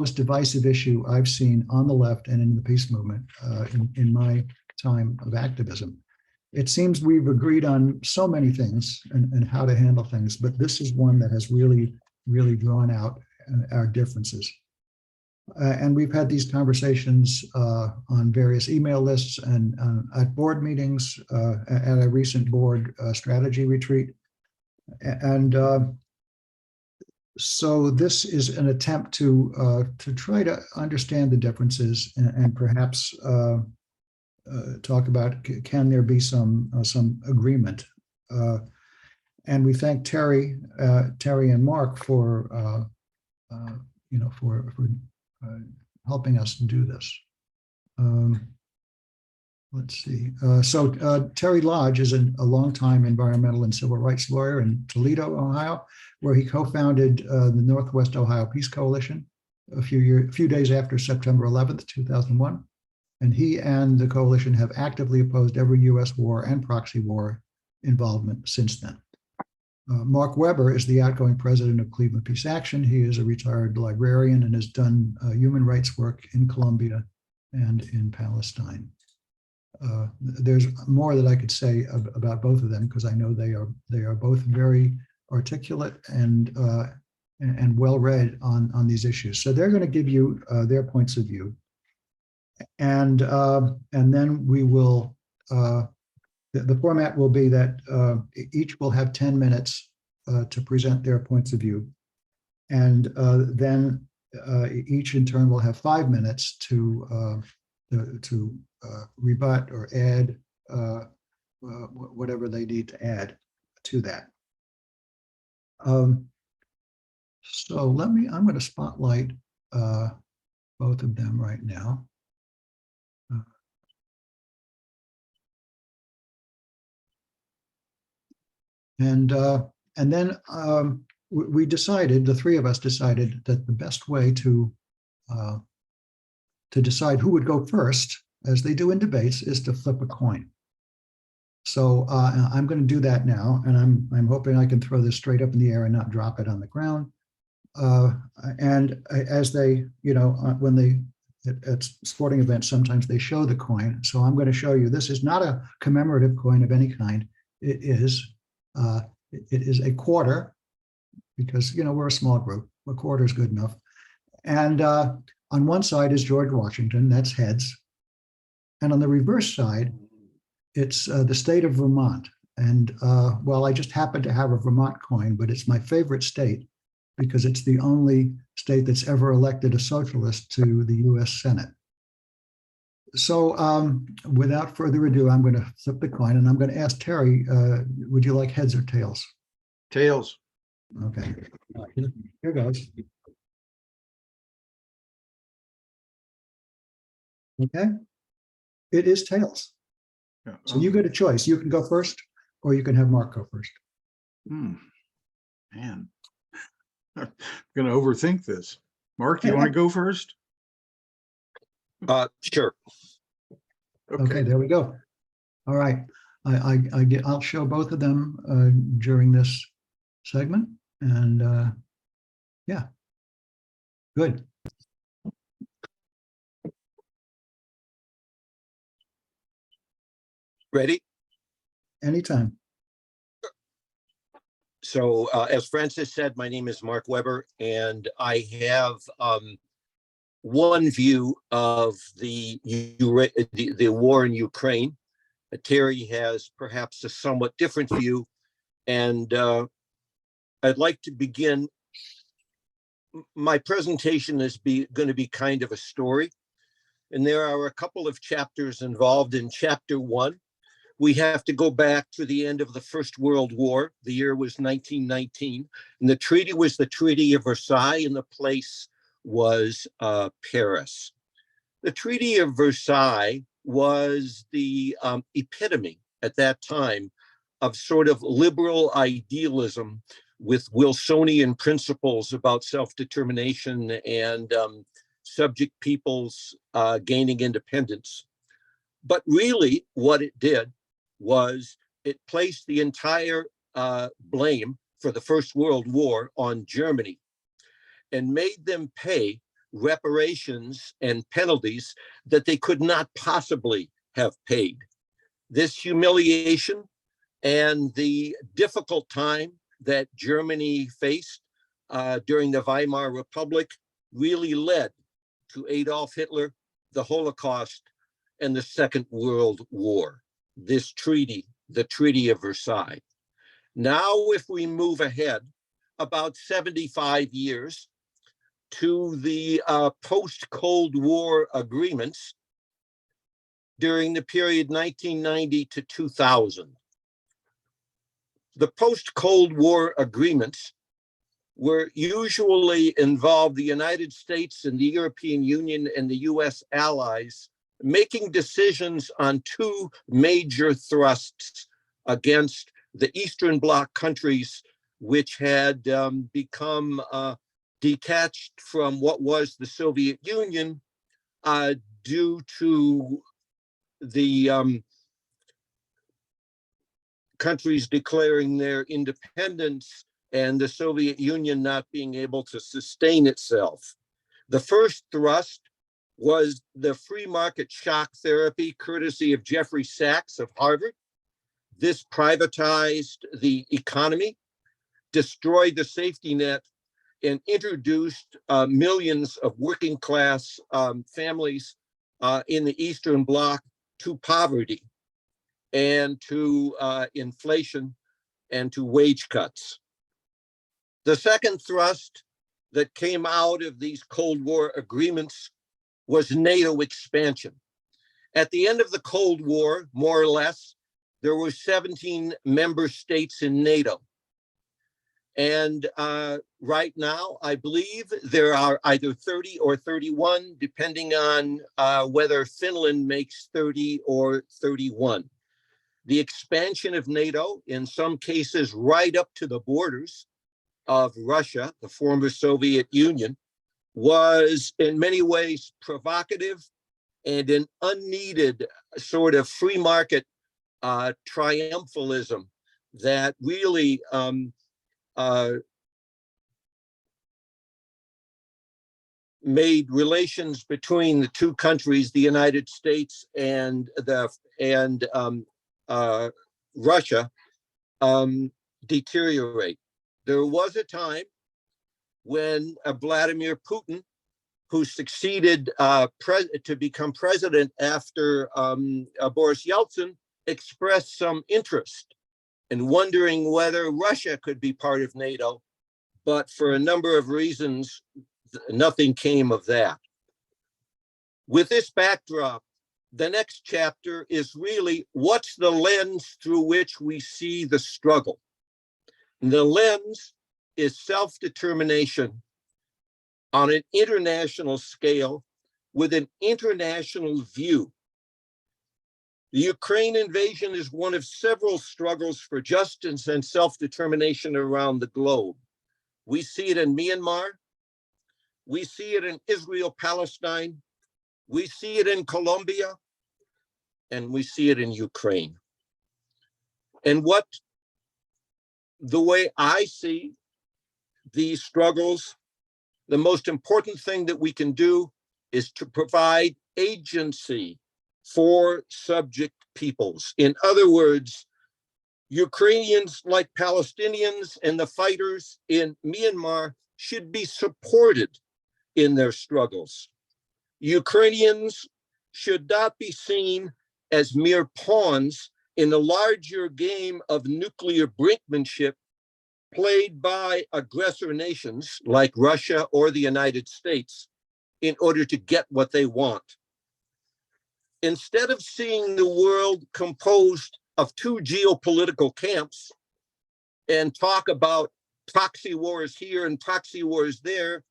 most divisive issue I've seen on the left and in the peace movement in my time of activism. It seems we've agreed on so many things and how to handle things, but this is one that has really, really drawn out our differences. And we've had these conversations on various email lists and at board meetings, at a recent board strategy retreat. And so this is an attempt to try to understand the differences and perhaps talk about, can there be some agreement? And we thank Terry and Mark for helping us do this. Let's see. So Terry Lodge is a longtime environmental and civil rights lawyer in Toledo, Ohio, where he co-founded the Northwest Ohio Peace Coalition a few days after September 11th, 2001. And he and the coalition have actively opposed every U.S. war and proxy war involvement since then. Mark Weber is the outgoing president of Cleveland Peace Action. He is a retired librarian and has done human rights work in Colombia and in Palestine. There's more that I could say about both of them because I know they are both very articulate and well read on these issues. So they're going to give you their points of view, and then we will. The format will be that each will have 10 minutes to present their points of view, and then each in turn will have 5 minutes to rebut or add whatever they need to add to that. So I'm going to spotlight both of them right now. And then we decided, the three of us decided that the best way to decide who would go first, as they do in debates, is to flip a coin. So I'm going to do that now, and I'm hoping I can throw this straight up in the air and not drop it on the ground. And as they, when they at sporting events, sometimes they show the coin. So I'm going to show you. This is not a commemorative coin of any kind. It is a quarter, because we're a small group. A quarter is good enough. And on one side is George Washington. That's heads. And on the reverse side, it's the state of Vermont. And well, I just happen to have a Vermont coin, but it's my favorite state because it's the only state that's ever elected a socialist to the U.S. Senate. So without further ado, I'm going to flip the coin, and I'm going to ask Terry, would you like heads or tails? Tails. Okay, here goes. Okay, it is tails. Yeah. So you get a choice. You can go first, or you can have Mark go first. Man, I'm going to overthink this. Mark, you want to go first? Sure. Okay, there we go. All right, I'll show both of them during this segment, and yeah, good. Ready? Anytime. So as Francis said, my name is Mark Weber, and I have one view of the war in Ukraine. Terry has perhaps a somewhat different view, and I'd like to begin. My presentation is going to be kind of a story, and there are a couple of chapters involved. In chapter 1, we have to go back to the end of the First World War. The year was 1919, and the treaty was the Treaty of Versailles, and the place was Paris. The Treaty of Versailles was the epitome at that time of sort of liberal idealism with Wilsonian principles about self-determination and subject peoples gaining independence. But really what it did was it placed the entire blame for the First World War on Germany and made them pay reparations and penalties that they could not possibly have paid. This humiliation and the difficult time that Germany faced during the Weimar Republic really led to Adolf Hitler, the Holocaust, and the Second World War. This treaty, the Treaty of Versailles. Now, if we move ahead about 75 years to the post-Cold War agreements during the period 1990 to 2000. The post-Cold War agreements were usually involved the United States and the European Union and the US allies making decisions on two major thrusts against the Eastern Bloc countries, which had become detached from what was the Soviet Union due to the countries declaring their independence and the Soviet Union not being able to sustain itself. The first thrust was the free market shock therapy, courtesy of Jeffrey Sachs of Harvard. This privatized the economy, destroyed the safety net, and introduced millions of working class families in the Eastern Bloc to poverty and to inflation and to wage cuts. The second thrust that came out of these Cold War agreements was NATO expansion. At the end of the Cold War, more or less, there were 17 member states in NATO. And right now, I believe there are either 30 or 31, depending on whether Finland makes 30 or 31. The expansion of NATO, in some cases right up to the borders of Russia, the former Soviet Union, was in many ways provocative and an unneeded sort of free market triumphalism that really made relations between the two countries, the United States and Russia, deteriorate. There was a time when Vladimir Putin, who succeeded to become president after Boris Yeltsin, expressed some interest in wondering whether Russia could be part of NATO, but for a number of reasons, nothing came of that. With this backdrop, the next chapter is really what's the lens through which we see the struggle. And the lens is self-determination on an international scale with an international view. The Ukraine invasion is one of several struggles for justice and self-determination around the globe. We see it in Myanmar. We see it in Israel, Palestine. We see it in Colombia. And we see it in Ukraine. And the way I see these struggles, the most important thing that we can do is to provide agency for subject peoples. In other words, Ukrainians, like Palestinians and the fighters in Myanmar, should be supported in their struggles. Ukrainians should not be seen as mere pawns in the larger game of nuclear brinkmanship played by aggressor nations like Russia or the United States in order to get what they want. Instead of seeing the world composed of two geopolitical camps and talk about proxy wars here and proxy wars there,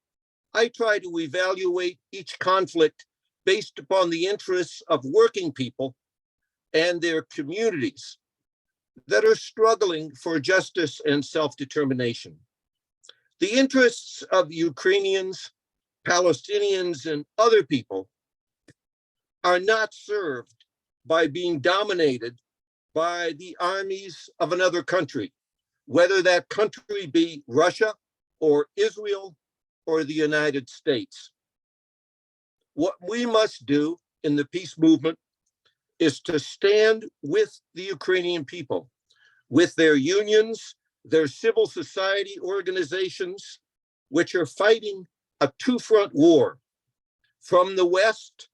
I try to evaluate each conflict based upon the interests of working people and their communities that are struggling for justice and self-determination. The interests of Ukrainians, Palestinians, and other people are not served by being dominated by the armies of another country, whether that country be Russia or Israel or the United States. What we must do in the peace movement is to stand with the Ukrainian people, with their unions, their civil society organizations, which are fighting a two-front war. From the West,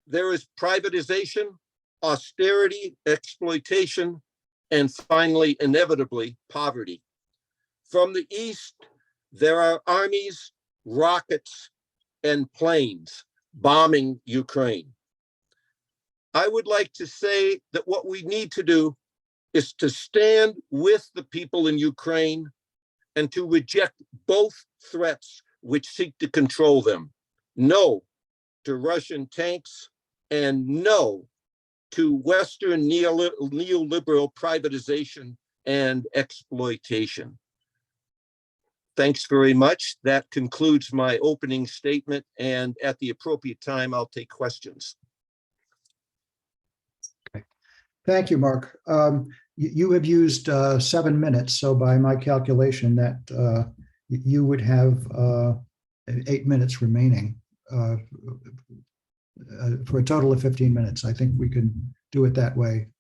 there is privatization, austerity, exploitation, and finally, inevitably, poverty. From the East, there are armies, rockets, and planes bombing Ukraine. I would like to say that what we need to do is to stand with the people in Ukraine and to reject both threats which seek to control them. No to Russian tanks and no to Western neoliberal privatization and exploitation. Thanks very much. That concludes my opening statement, and at the appropriate time, I'll take questions. Thank you, Mark. You have used 7 minutes, so by my calculation that you would have 8 minutes remaining for a total of 15 minutes. I think we can do it that way,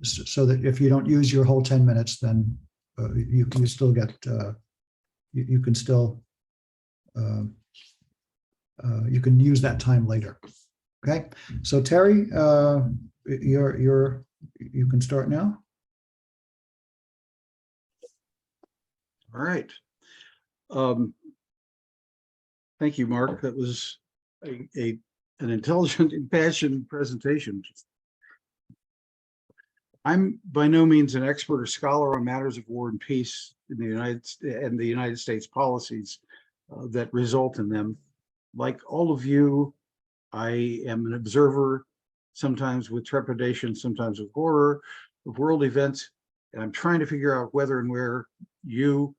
so that if you don't use your whole 10 minutes, then you can still get, you can still, you can use that time later. Okay, so Terry, you can start now. All right. Thank you, Mark. That was an intelligent, impassioned presentation. I'm by no means an expert or scholar on matters of war and peace in the United States policies that result in them. Like all of you, I am an observer, sometimes with trepidation, sometimes with horror, of world events, and I'm trying to figure out whether and where you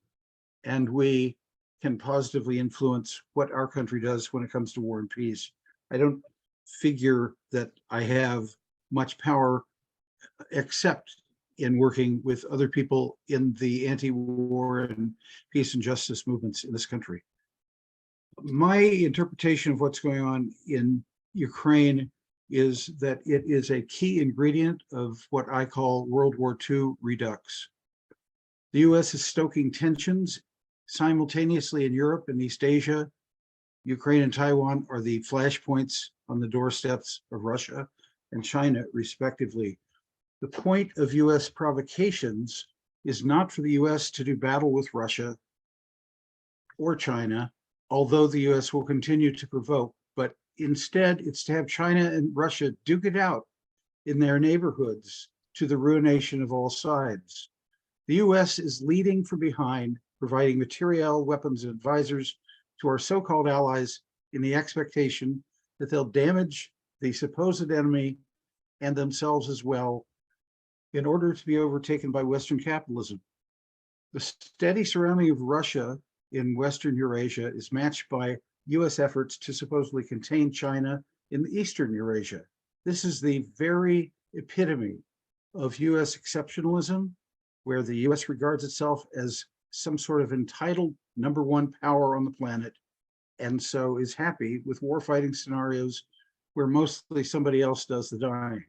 and we can positively influence what our country does when it comes to war and peace. I don't figure that I have much power except in working with other people in the anti-war and peace and justice movements in this country. My interpretation of what's going on in Ukraine is that it is a key ingredient of what I call World War II redux. The US is stoking tensions simultaneously in Europe and East Asia. Ukraine and Taiwan are the flashpoints on the doorsteps of Russia and China, respectively. The point of US provocations is not for the US to do battle with Russia or China, although the US will continue to provoke, but instead it's to have China and Russia duke it out in their neighborhoods to the ruination of all sides. The US is leading from behind, providing materiel, weapons, and advisors to our so-called allies in the expectation that they'll damage the supposed enemy and themselves as well in order to be overtaken by Western capitalism. The steady surrounding of Russia in Western Eurasia is matched by US efforts to supposedly contain China in Eastern Eurasia. This is the very epitome of US exceptionalism, where the US regards itself as some sort of entitled #1 power on the planet, and so is happy with warfighting scenarios where mostly somebody else does the dying.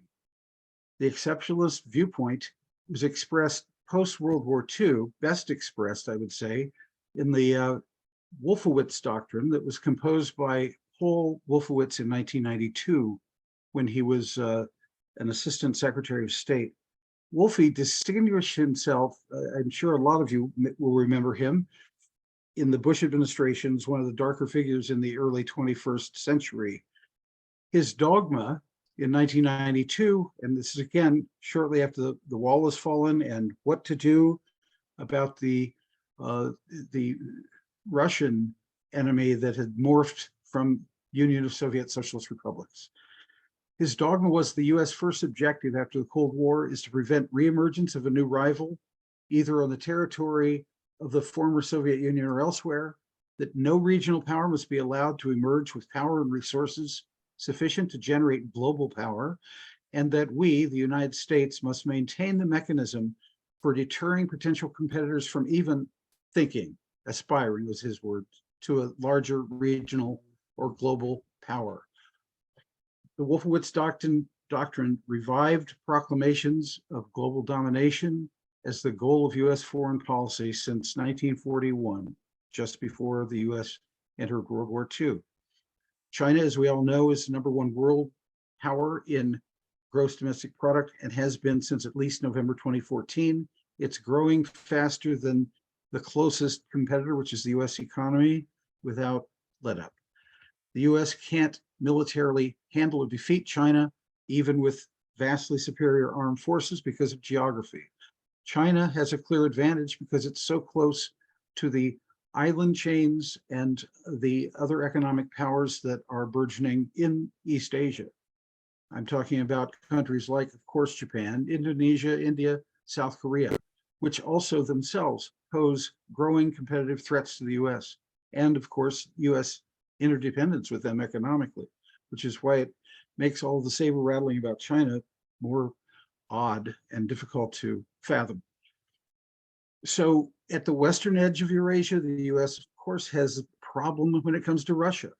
The exceptionalist viewpoint was expressed post-World War II, best expressed, I would say, in the Wolfowitz doctrine that was composed by Paul Wolfowitz in 1992 when he was an assistant secretary of state. Wolfie distinguished himself, I'm sure a lot of you will remember him, in the Bush administration as one of the darker figures in the early 21st century. His dogma in 1992, and this is again shortly after the wall has fallen and what to do about the Russian enemy that had morphed from Union of Soviet Socialist Republics. His dogma was the US first objective after the Cold War is to prevent reemergence of a new rival, either on the territory of the former Soviet Union or elsewhere, that no regional power must be allowed to emerge with power and resources sufficient to generate global power, and that we, the United States, must maintain the mechanism for deterring potential competitors from even thinking, aspiring was his word, to a larger regional or global power. The Wolfowitz doctrine revived proclamations of global domination as the goal of U.S. foreign policy since 1941, just before the U.S. entered World War II. China, as we all know, is the #1 world power in gross domestic product and has been since at least November 2014. It's growing faster than the closest competitor, which is the U.S. economy, without let up. The U.S. can't militarily handle or defeat China, even with vastly superior armed forces, because of geography. China has a clear advantage because it's so close to the island chains and the other economic powers that are burgeoning in East Asia. I'm talking about countries like, of course, Japan, Indonesia, India, South Korea, which also themselves pose growing competitive threats to the US, and of course, US interdependence with them economically, which is why it makes all the saber rattling about China more odd and difficult to fathom. So at the western edge of Eurasia, the US, of course, has a problem when it comes to Russia.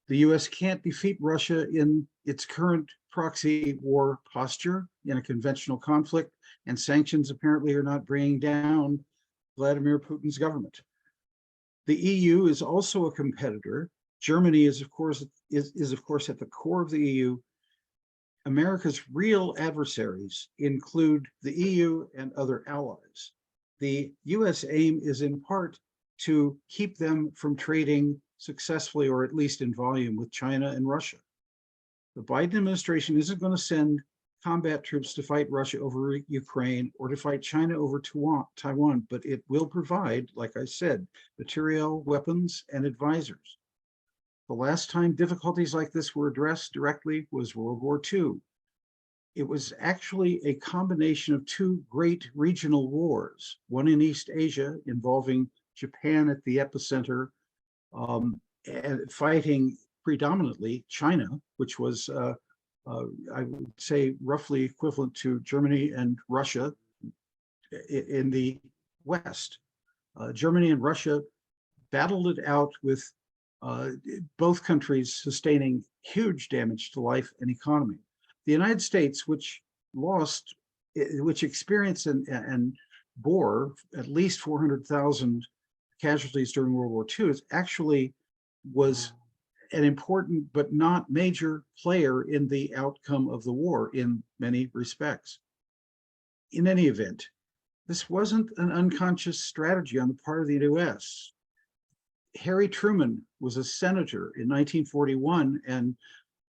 The US can't defeat Russia in its current proxy war posture in a conventional conflict, and sanctions apparently are not bringing down Vladimir Putin's government. The EU is also a competitor. Germany is of course at the core of the EU. America's real adversaries include the EU and other allies. The US aim is in part to keep them from trading successfully, or at least in volume, with China and Russia. The Biden administration isn't going to send combat troops to fight Russia over Ukraine or to fight China over Taiwan, but it will provide, like I said, material, weapons, and advisors. The last time difficulties like this were addressed directly was World War II. It was actually a combination of two great regional wars, one in East Asia involving Japan at the epicenter, and fighting predominantly China, which was, I would say, roughly equivalent to Germany and Russia in the West. Germany and Russia battled it out with both countries sustaining huge damage to life and economy. The United States, which experienced and bore at least 400,000 casualties during World War II, actually was an important but not major player in the outcome of the war in many respects. In any event, this wasn't an unconscious strategy on the part of the US. Harry Truman was a senator in 1941 and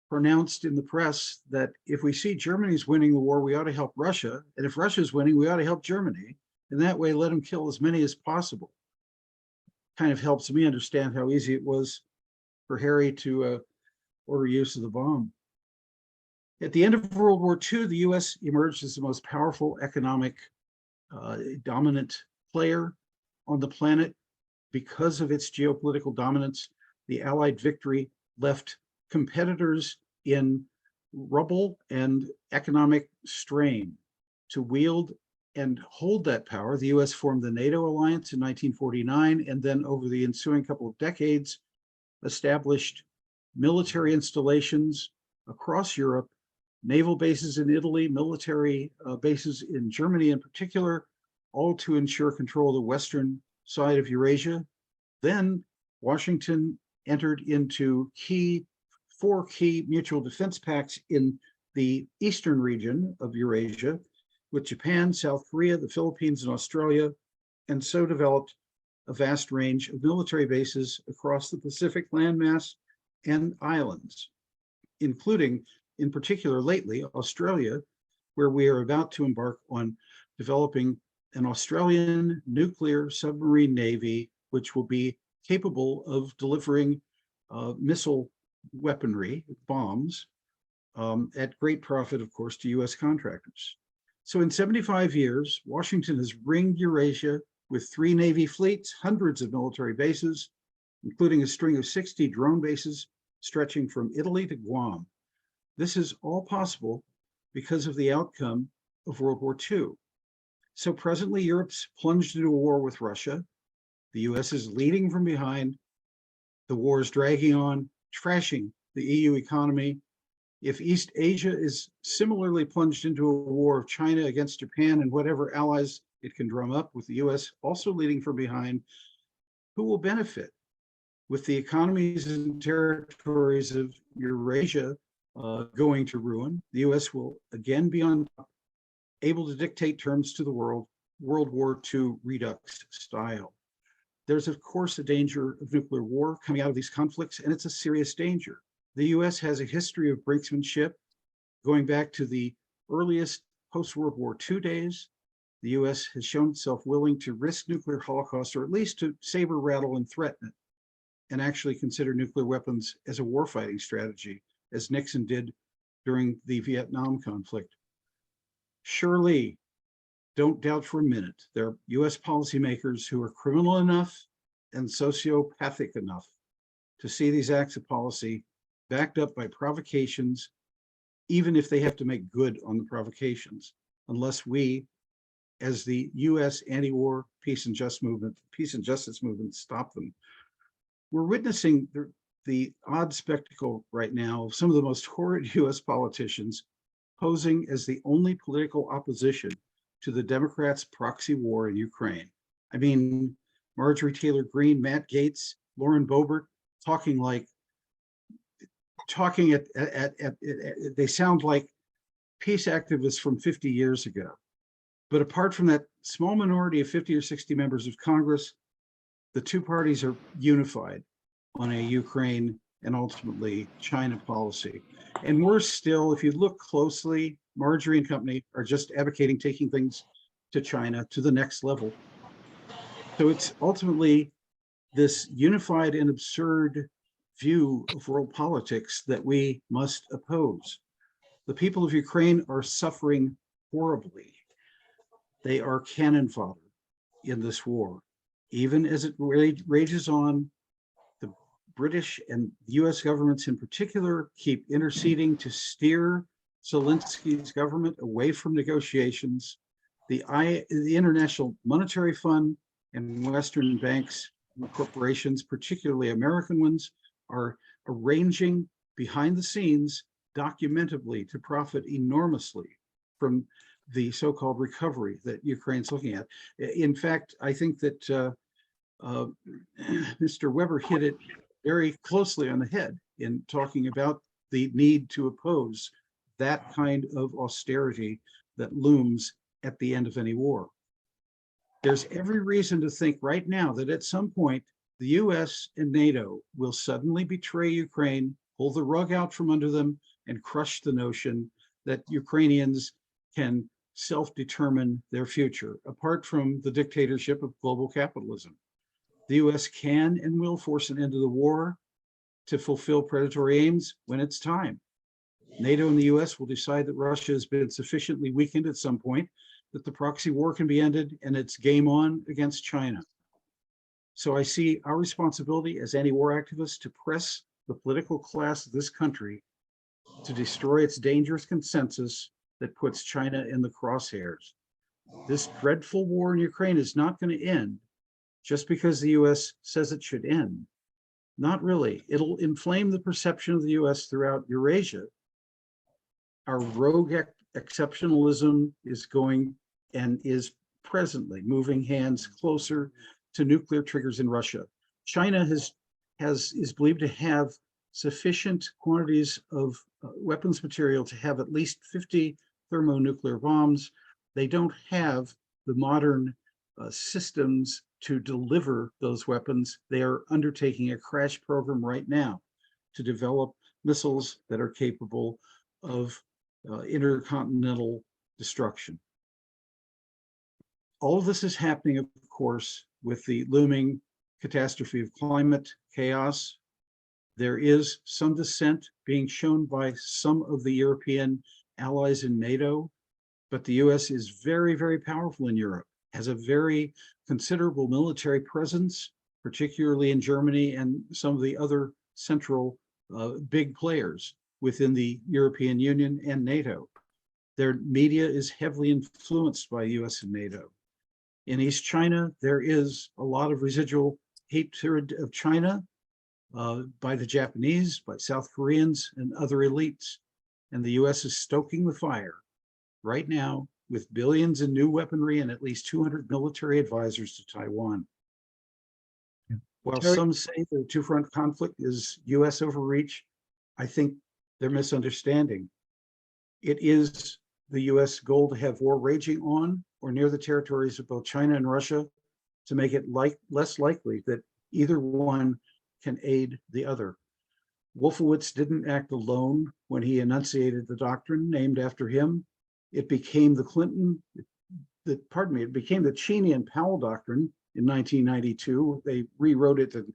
pronounced in the press that if we see Germany's winning the war, we ought to help Russia. And if Russia's winning, we ought to help Germany. And that way, let them kill as many as possible. Kind of helps me understand how easy it was for Harry to order use of the bomb. At the end of World War II, the US emerged as the most powerful economic dominant player on the planet. Because of its geopolitical dominance, the Allied victory left competitors in rubble and economic strain. To wield and hold that power, the US formed the NATO alliance in 1949, and then over the ensuing couple of decades, established military installations across Europe, naval bases in Italy, military bases in Germany in particular, all to ensure control of the western side of Eurasia. Then Washington entered into four key mutual defense pacts in the eastern region of Eurasia with Japan, South Korea, the Philippines, and Australia, and so developed a vast range of military bases across the Pacific landmass and islands, including, in particular lately, Australia, where we are about to embark on developing an Australian nuclear submarine navy, which will be capable of delivering missile weaponry, bombs, at great profit, of course, to US contractors. So in 75 years, Washington has ringed Eurasia with 3 Navy fleets, hundreds of military bases, including a string of 60 drone bases stretching from Italy to Guam. This is all possible because of the outcome of World War II. So presently, Europe's plunged into a war with Russia. The US is leading from behind. The war is dragging on, trashing the EU economy. If East Asia is similarly plunged into a war of China against Japan and whatever allies it can drum up, with the US also leading from behind, who will benefit? With the economies and territories of Eurasia going to ruin, the US will again be on top, able to dictate terms to the world, World War II Redux style. There's, of course, a danger of nuclear war coming out of these conflicts, and it's a serious danger. The US has a history of brinksmanship going back to the earliest post-World War II days. The US has shown itself willing to risk nuclear holocaust, or at least to saber rattle and threaten it, and actually consider nuclear weapons as a warfighting strategy, as Nixon did during the Vietnam conflict. Surely, don't doubt for a minute, there are US policymakers who are criminal enough and sociopathic enough to see these acts of policy backed up by provocations, even if they have to make good on the provocations, unless we, as the US anti-war peace and justice movement, stop them. We're witnessing the odd spectacle right now of some of the most horrid US politicians posing as the only political opposition to the Democrats' proxy war in Ukraine. I mean, Marjorie Taylor Greene, Matt Gaetz, Lauren Boebert, they sound like peace activists from 50 years ago. But apart from that small minority of 50 or 60 members of Congress, the two parties are unified on a Ukraine and ultimately China policy. And worse still, if you look closely, Marjorie and company are just advocating taking things to China to the next level. So it's ultimately this unified and absurd view of world politics that we must oppose. The people of Ukraine are suffering horribly. They are cannon fodder in this war. Even as it rages on, the British and US governments in particular keep interceding to steer Zelensky's government away from negotiations. The International Monetary Fund and Western banks and corporations, particularly American ones, are arranging behind the scenes documentably to profit enormously from the so-called recovery that Ukraine's looking at. In fact, I think that Mr. Weber hit it very closely on the head in talking about the need to oppose that kind of austerity that looms at the end of any war. There's every reason to think right now that at some point, the US and NATO will suddenly betray Ukraine, pull the rug out from under them, and crush the notion that Ukrainians can self-determine their future, apart from the dictatorship of global capitalism. The US can and will force an end to the war to fulfill predatory aims when it's time. NATO and the US will decide that Russia has been sufficiently weakened at some point that the proxy war can be ended and it's game on against China. So I see our responsibility as anti-war activists to press the political class of this country to destroy its dangerous consensus that puts China in the crosshairs. This dreadful war in Ukraine is not going to end just because the US says it should end. Not really. It'll inflame the perception of the US throughout Eurasia. Our rogue exceptionalism is going and is presently moving hands closer to nuclear triggers in Russia. China is believed to have sufficient quantities of weapons material to have at least 50 thermonuclear bombs. They don't have the modern systems to deliver those weapons. They are undertaking a crash program right now to develop missiles that are capable of intercontinental destruction. All of this is happening, of course, with the looming catastrophe of climate chaos. There is some dissent being shown by some of the European allies in NATO, but the US is very, very powerful in Europe, has a very considerable military presence, particularly in Germany and some of the other central big players within the European Union and NATO. Their media is heavily influenced by US and NATO. In East China, there is a lot of residual hatred of China, by the Japanese, by South Koreans, and other elites. And the US is stoking the fire right now with billions in new weaponry and at least 200 military advisors to Taiwan. Yeah. While Terry- some say the two-front conflict is US overreach, I think they're misunderstanding. It is the US goal to have war raging on or near the territories of both China and Russia to make it less likely that either one can aid the other. Wolfowitz didn't act alone when he enunciated the doctrine named after him. It became it became the Cheney and Powell doctrine in 1992. They rewrote it to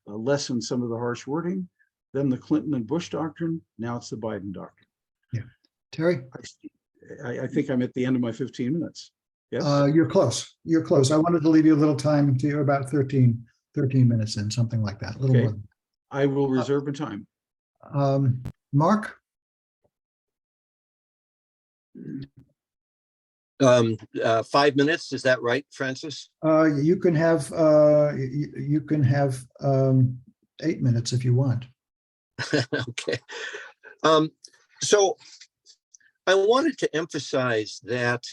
lessen some of the harsh wording. Then the Clinton and Bush doctrine. Now it's the Biden doctrine. Yeah. Terry? I think I'm at the end of my 15 minutes. Yes. You're close. You're close. I wanted to leave you a little time to about 13 minutes in, something like that, a little Okay. more. I will reserve my time. Mark? 5 minutes, is that right, Francis? You can have 8 minutes if you want. Okay. So I wanted to emphasize that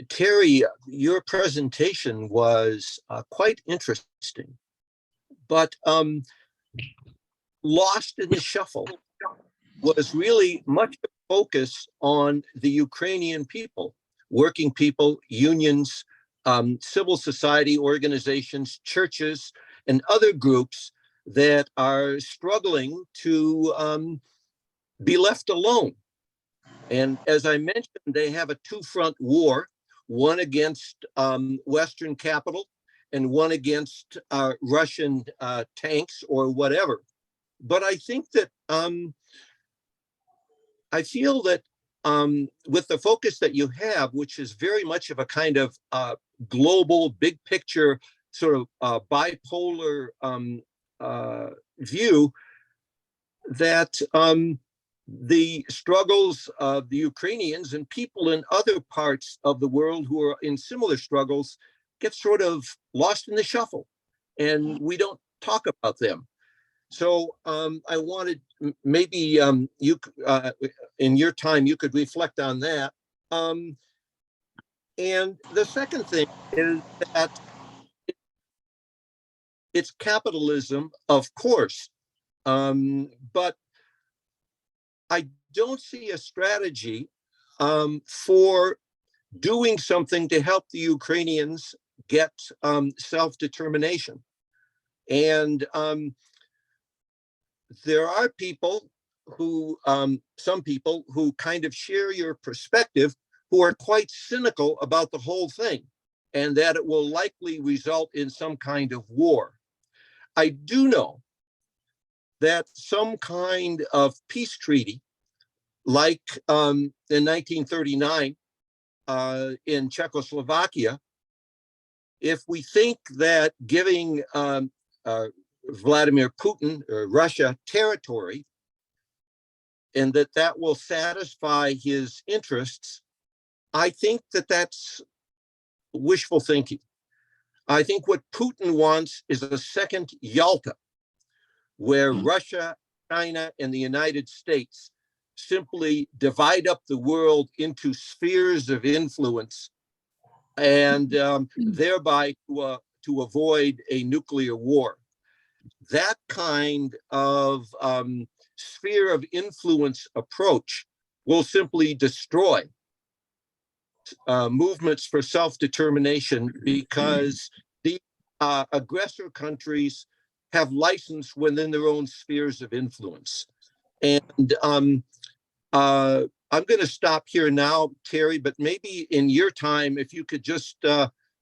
Terry, your presentation was quite interesting, but lost in the shuffle was really much focus on the Ukrainian people, working people, unions, civil society organizations, churches, and other groups that are struggling to be left alone. And as I mentioned, they have a two-front war, one against Western capital and one against Russian tanks or whatever. But I think that I feel that with the focus that you have, which is very much of a kind of global, big picture, sort of bipolar view, that the struggles of the Ukrainians and people in other parts of the world who are in similar struggles get sort of lost in the shuffle, and we don't talk about them. So I wanted maybe you in your time you could reflect on that. And the second thing is that it's capitalism, of course, but I don't see a strategy for doing something to help the Ukrainians get self-determination. And there are people who, some people who kind of share your perspective, who are quite cynical about the whole thing, and that it will likely result in some kind of war. I do know that some kind of peace treaty, like in 1939 in Czechoslovakia, if we think that giving Vladimir Putin or Russia territory, and that will satisfy his interests, I think that that's wishful thinking. I think what Putin wants is a second Yalta, where Russia, China, and the United States simply divide up the world into spheres of influence, and thereby to avoid a nuclear war. That kind of sphere of influence approach will simply destroy movements for self-determination, because the aggressor countries have license within their own spheres of influence. And I'm going to stop here now, Terry, but maybe in your time, if you could just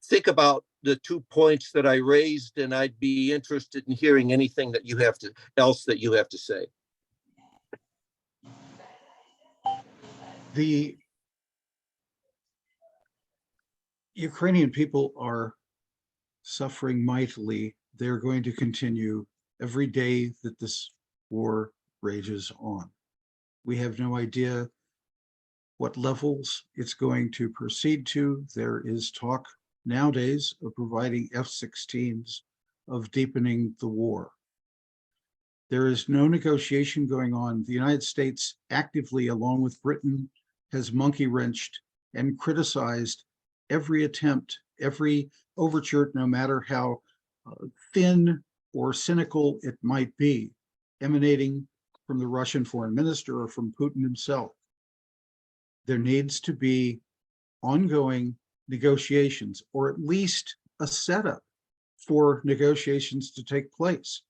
think about the 2 points that I raised, and I'd be interested in hearing anything that you have to say. The Ukrainian people are suffering mightily. They're going to continue every day that this war rages on. We have no idea what levels it's going to proceed to. There is talk nowadays of providing F-16s of deepening the war. There is no negotiation going on. The United States actively, along with Britain, has monkey wrenched and criticized every attempt, every overture, no matter how thin or cynical it might be, emanating from the Russian foreign minister or from Putin himself. There needs to be ongoing negotiations, or at least a setup for negotiations to take place.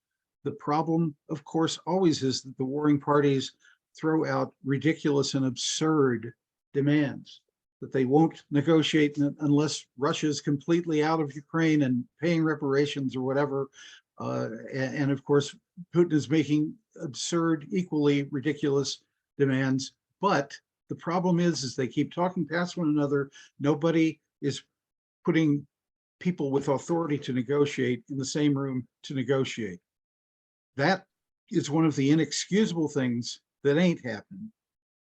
The problem, of course, always is that the warring parties throw out ridiculous and absurd demands, that they won't negotiate unless Russia is completely out of Ukraine and paying reparations or whatever. And of course, Putin is making absurd, equally ridiculous demands. But the problem is they keep talking past one another. Nobody is putting people with authority to negotiate in the same room to negotiate. That is one of the inexcusable things that ain't happening.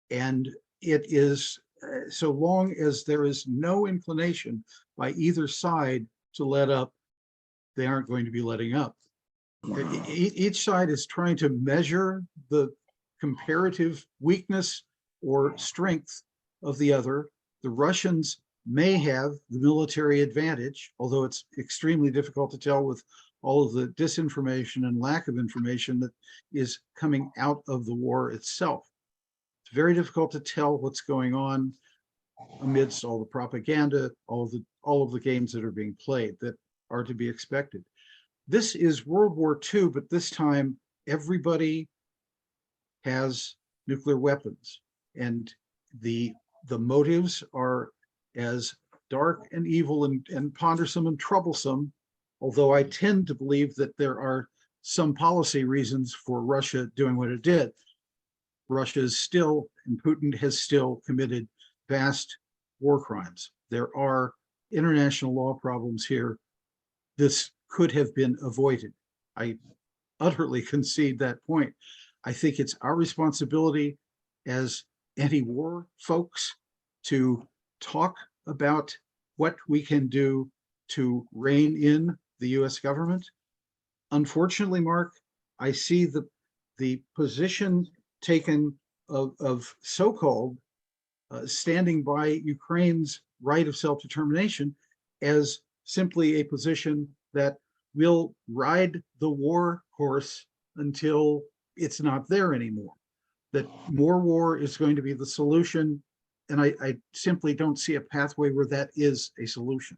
And it is, so long as there is no inclination by either side to let up, they aren't going to be letting up. Each side is trying to measure the comparative weakness or strength of the other. The Russians may have the military advantage, although it's extremely difficult to tell with all of the disinformation and lack of information that is coming out of the war itself. It's very difficult to tell what's going on amidst all the propaganda, all of the games that are being played that are to be expected. This is World War II, but this time everybody has nuclear weapons, and the motives are as dark and evil and pondersome and troublesome, although I tend to believe that there are some policy reasons for Russia doing what it did. Russia is still, and Putin has still committed vast war crimes. There are international law problems here. This could have been avoided. I utterly concede that point. I think it's our responsibility as anti-war folks to talk about what we can do to rein in the US government. Unfortunately, Mark, I see the position taken of so-called standing by Ukraine's right of self-determination as simply a position that will ride the war horse until it's not there anymore, that more war is going to be the solution. And I simply don't see a pathway where that is a solution.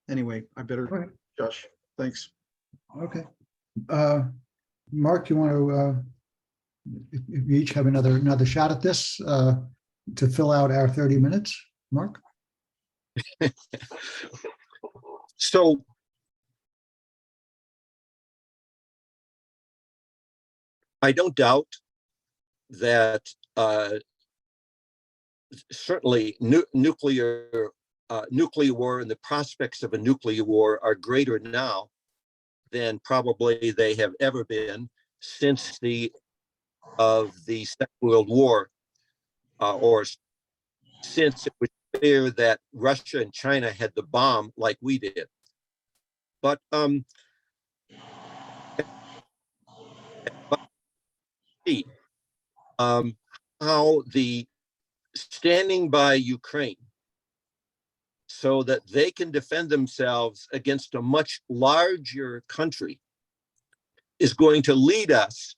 Anyway, I better, Right. Josh, thanks. Okay. Mark, you want to, if you each have another shot at this to fill out our 30 minutes, Mark? So I don't doubt that certainly nuclear war and the prospects of a nuclear war are greater now than probably they have ever been since the Second World War, or since it was clear that Russia and China had the bomb like we did. But how the standing by Ukraine so that they can defend themselves against a much larger country is going to lead us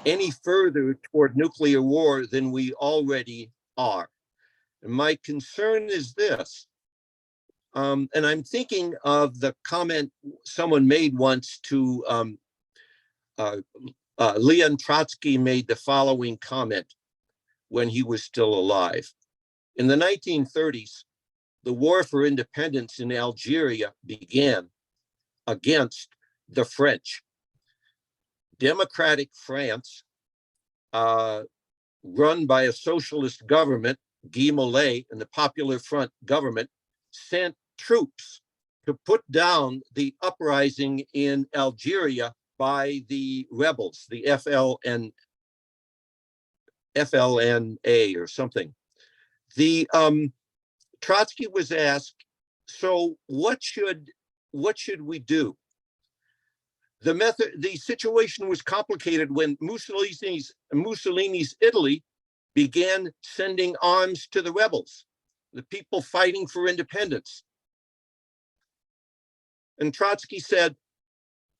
any further toward nuclear war than we already are. And my concern is this, and I'm thinking of the comment someone made once to Leon Trotsky made the following comment when he was still alive. In the 1930s, the war for independence in Algeria began against the French. Democratic France, run by a socialist government, Guy Mollet and the Popular Front government, sent troops to put down the uprising in Algeria by the rebels, the FLNA or something. The Trotsky was asked, so what should we do? The situation was complicated when Mussolini's Italy began sending arms to the rebels, the people fighting for independence. And Trotsky said,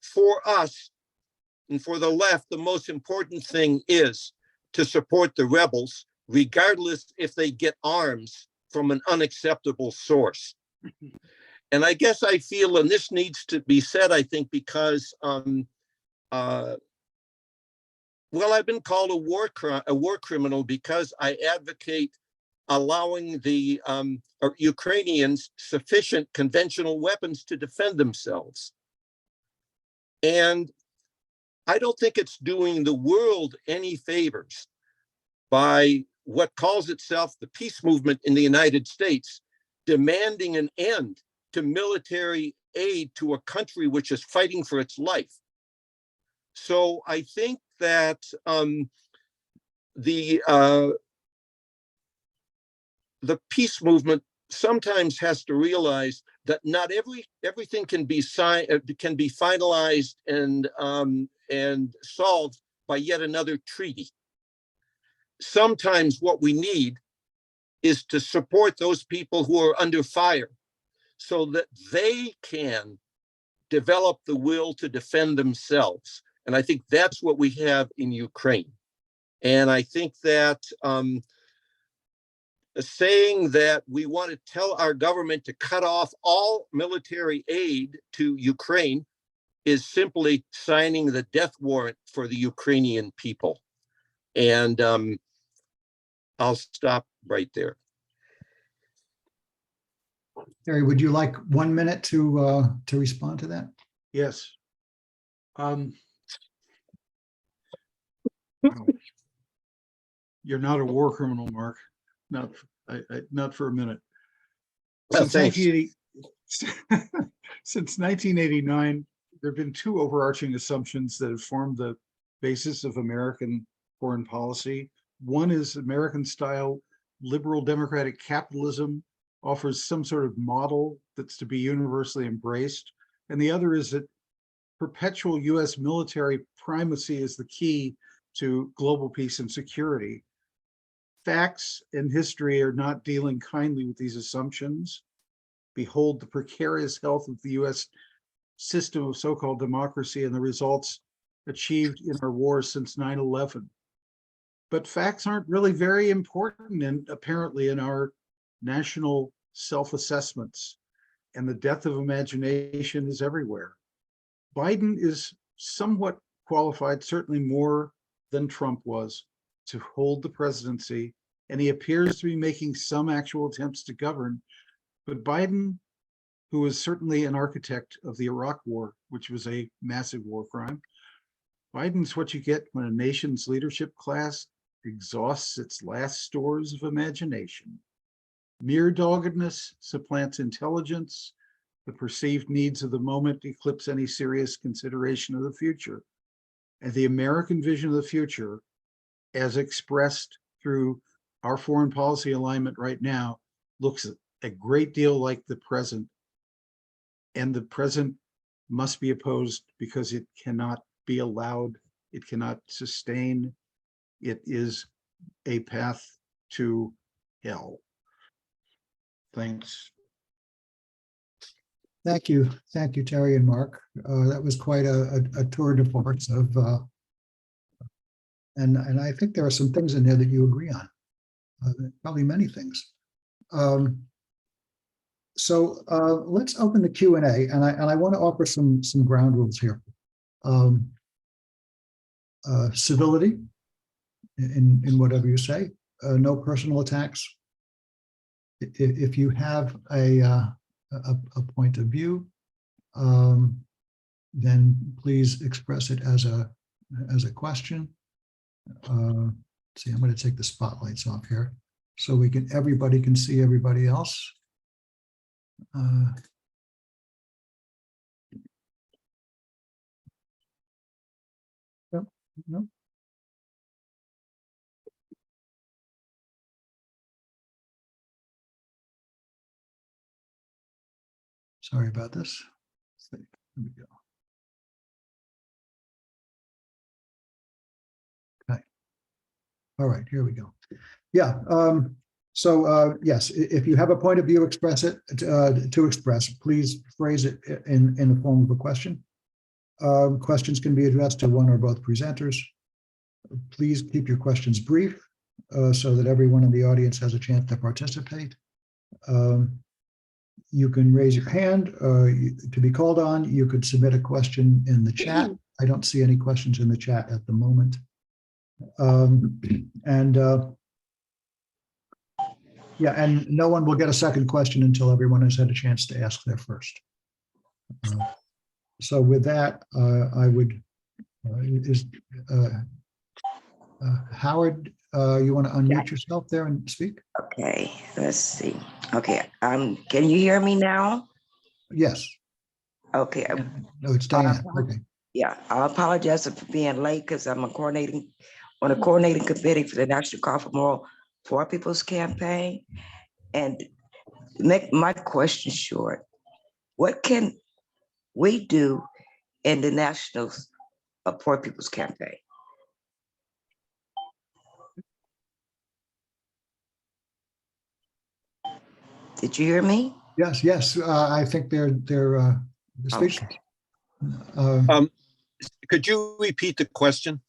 for us and for the left, the most important thing is to support the rebels, regardless if they get arms from an unacceptable source. And I guess I feel, and this needs to be said, I think, because well, I've been called a war criminal because I advocate allowing the Ukrainians sufficient conventional weapons to defend themselves. And I don't think it's doing the world any favors by what calls itself the peace movement in the United States, demanding an end to military aid to a country which is fighting for its life. So I think that the peace movement sometimes has to realize that not everything can be finalized and solved by yet another treaty. Sometimes what we need is to support those people who are under fire so that they can develop the will to defend themselves. And I think that's what we have in Ukraine. And I think that saying that we want to tell our government to cut off all military aid to Ukraine is simply signing the death warrant for the Ukrainian people. And I'll stop right there. Terry, would you like 1 minute to respond to that? Yes. Wow. You're not a war criminal, Mark. Not for a minute. Since 1989, there have been two overarching assumptions that have formed the basis of American foreign policy. One is American-style liberal democratic capitalism offers some sort of model that's to be universally embraced. And the other is that perpetual US military primacy is the key to global peace and security. Facts and history are not dealing kindly with these assumptions. Behold the precarious health of the US system of so-called democracy and the results achieved in our wars since 9/11. But facts aren't really very important and apparently in our national self-assessments, and the death of imagination is everywhere. Biden is somewhat qualified, certainly more than Trump was, to hold the presidency, and he appears to be making some actual attempts to govern. But Biden, who is certainly an architect of the Iraq War, which was a massive war crime, Biden's what you get when a nation's leadership class exhausts its last stores of imagination. Mere doggedness supplants intelligence. The perceived needs of the moment eclipse any serious consideration of the future. And the American vision of the future, as expressed through our foreign policy alignment right now, looks a great deal like the present. And the present must be opposed because it cannot be allowed, it cannot sustain. It is a path to hell. Thanks. Thank you, Terry and Mark. That was quite a tour de force of, and I think there are some things in there that you agree on, probably many things. So let's open the Q&A, and I want to offer some ground rules here. Civility in whatever you say, no personal attacks. If you have a point of view, then please express it as a question. See, I'm going to take the spotlights off here so everybody can see everybody else. No. Sorry about this. Here we go. All right, here we go. Yeah. So yes, if you have a point of view, express it to express. Please phrase it in the form of a question. Questions can be addressed to one or both presenters. Please keep your questions brief so that everyone in the audience has a chance to participate. You can raise your hand to be called on. You could submit a question in the chat. I don't see any questions in the chat at the moment. Yeah, and no one will get a second question until everyone has had a chance to ask their first. So with that, I would, Howard, you want to unmute yourself there and speak? Okay, let's see. Okay, can you hear me now? Yes. Okay. No, it's Diane. Okay. Yeah, I apologize for being late because I'm on a coordinating committee for the National Call for Moral Poor People's Campaign. And to make my question short, what can we do in the National Poor People's Campaign? Did you hear me? Yes, yes. I think they're speaking. Okay. Could you repeat the question?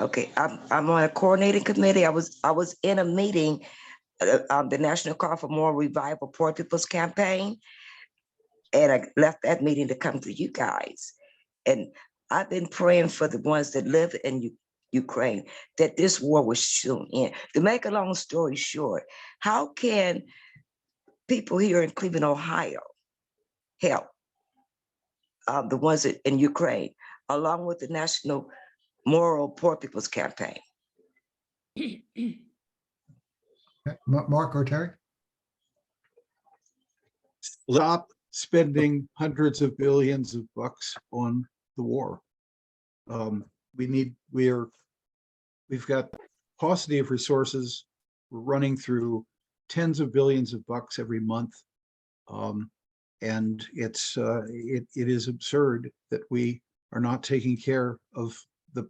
Okay, I'm on a coordinating committee. I was in a meeting, the National Call for More Revival Poor People's Campaign, and I left that meeting to come to you guys. And I've been praying for the ones that live in Ukraine, that this war will soon end. To make a long story short, how can people here in Cleveland, Ohio, help the ones in Ukraine, along with the National Moral Poor People's Campaign? Okay. Mark or Terry? Stop spending hundreds of billions of bucks on the war. We've got paucity of resources. We're running through tens of billions of bucks every month. And it is absurd that we are not taking care of the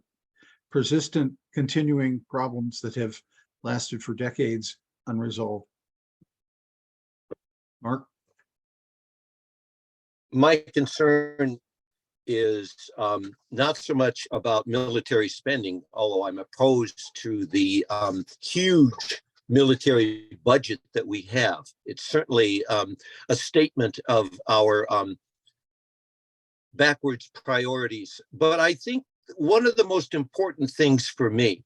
persistent continuing problems that have lasted for decades unresolved. Mark? My concern is not so much about military spending, although I'm opposed to the huge military budget that we have. It's certainly a statement of our backwards priorities. But I think one of the most important things for me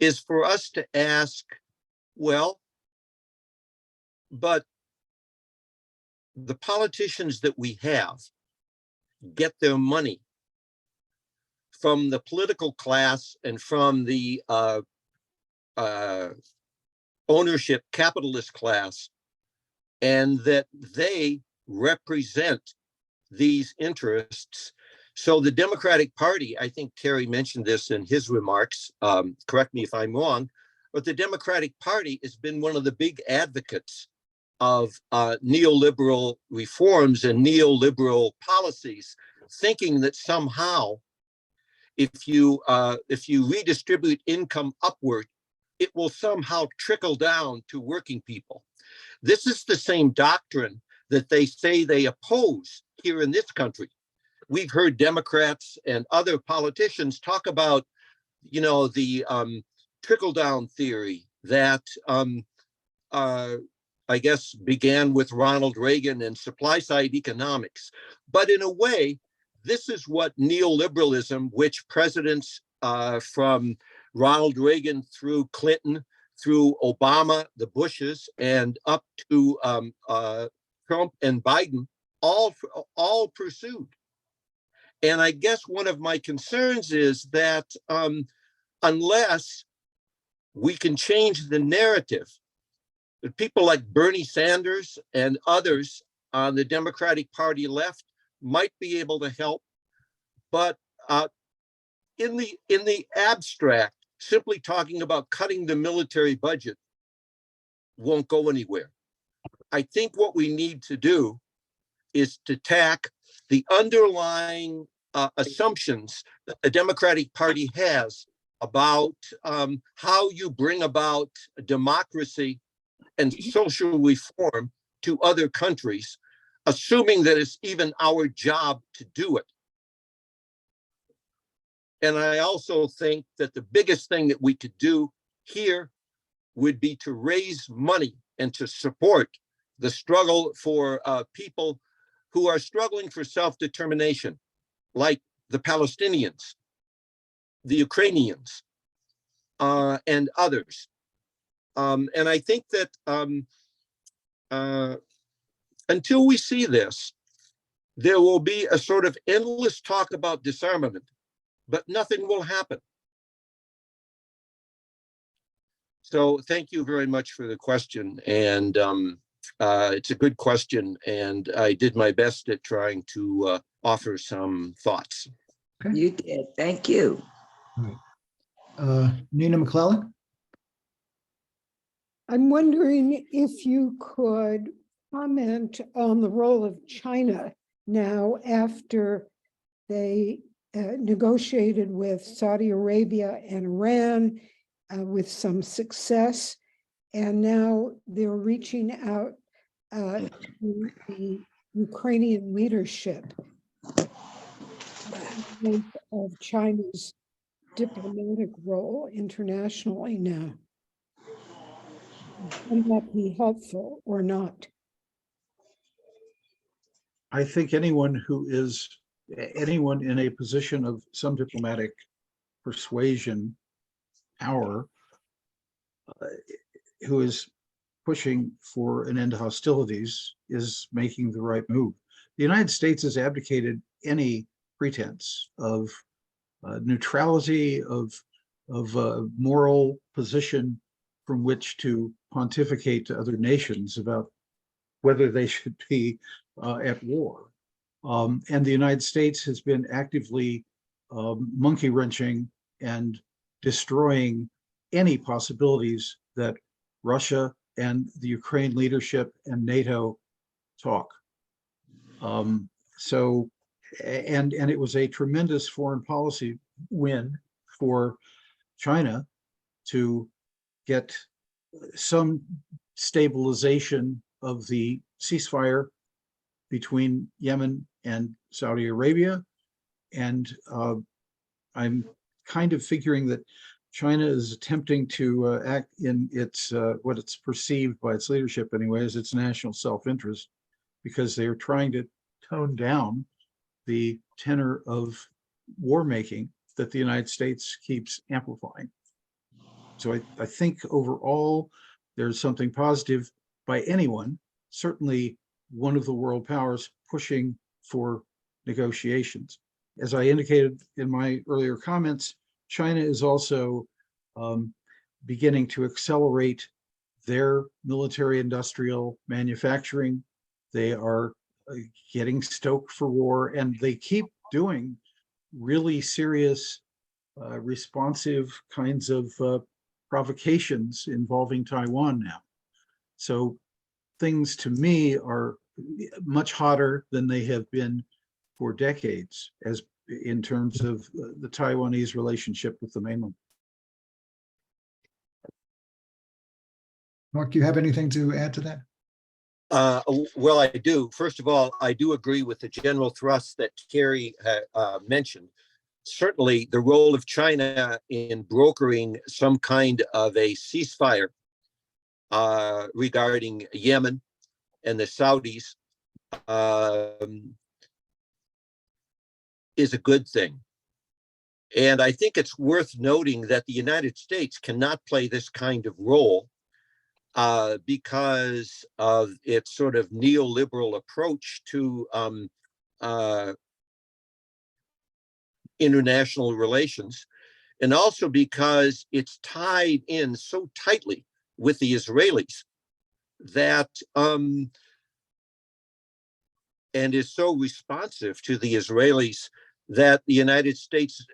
is for us to ask, well, but the politicians that we have get their money from the political class and from the ownership capitalist class, and that they represent these interests. So the Democratic Party, I think Terry mentioned this in his remarks, correct me if I'm wrong, but the Democratic Party has been one of the big advocates of neoliberal reforms and neoliberal policies, thinking that somehow if you redistribute income upward, it will somehow trickle down to working people. This is the same doctrine that they say they oppose here in this country. We've heard Democrats and other politicians talk about, you know, the trickle down theory that I guess began with Ronald Reagan and supply side economics. But in a way, this is what neoliberalism, which presidents from Ronald Reagan through Clinton, through Obama, the Bushes, and up to Trump and Biden, all pursued. And I guess one of my concerns is that unless we can change the narrative, that people like Bernie Sanders and others on the Democratic Party left might be able to help, but in the abstract, simply talking about cutting the military budget won't go anywhere. I think what we need to do is to tack the underlying assumptions that the Democratic Party has about how you bring about democracy and social reform to other countries, assuming that it's even our job to do it. And I also think that the biggest thing that we could do here would be to raise money and to support the struggle for people who are struggling for self-determination, like the Palestinians, the Ukrainians, and others. And I think that until we see this, there will be a sort of endless talk about disarmament, but nothing will happen. So thank you very much for the question. And it's a good question. And I did my best at trying to offer some thoughts. Okay. You did. Thank you. All right. Nina McClellan? I'm wondering if you could comment on the role of China now after they negotiated with Saudi Arabia and Iran with some success, and now they're reaching out to the Ukrainian leadership of China's diplomatic role internationally now. Can that be helpful or not? I think anyone in a position of some diplomatic persuasion power who is pushing for an end to hostilities is making the right move. The United States has abdicated any pretense of neutrality, of moral position from which to pontificate to other nations about whether they should be at war. And the United States has been actively monkey wrenching and destroying any possibilities that Russia and the Ukraine leadership and NATO talk. And it was a tremendous foreign policy win for China to get some stabilization of the ceasefire between Yemen and Saudi Arabia. And I'm kind of figuring that China is attempting to act in its what it's perceived by its leadership anyway as its national self-interest, because they are trying to tone down the tenor of war making that the United States keeps amplifying. So I think overall there's something positive by anyone, certainly one of the world powers, pushing for negotiations. As I indicated in my earlier comments, China is also beginning to accelerate their military industrial manufacturing. They are getting stoked for war, and they keep doing really serious, responsive kinds of provocations involving Taiwan now. So things to me are much hotter than they have been for decades, as in terms of the Taiwanese relationship with the mainland. Mark, do you have anything to add to that? Well, I do. First of all, I do agree with the general thrust that Carrie mentioned. Certainly, the role of China in brokering some kind of a ceasefire regarding Yemen and the Saudis is a good thing. And I think it's worth noting that the United States cannot play this kind of role because of its sort of neoliberal approach to international relations, and also because it's tied in so tightly with the Israelis that and is so responsive to the Israelis that the United States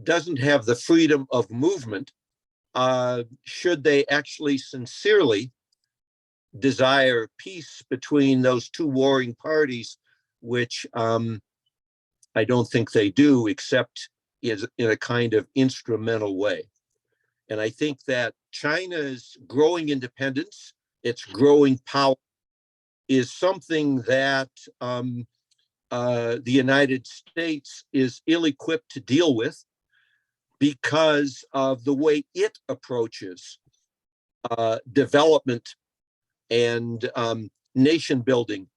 doesn't have the freedom of movement should they actually sincerely desire peace between those two warring parties, which I don't think they do, except is in a kind of instrumental way. And I think that China's growing independence, its growing power, is something that the United States is ill-equipped to deal with because of the way it approaches development and nation building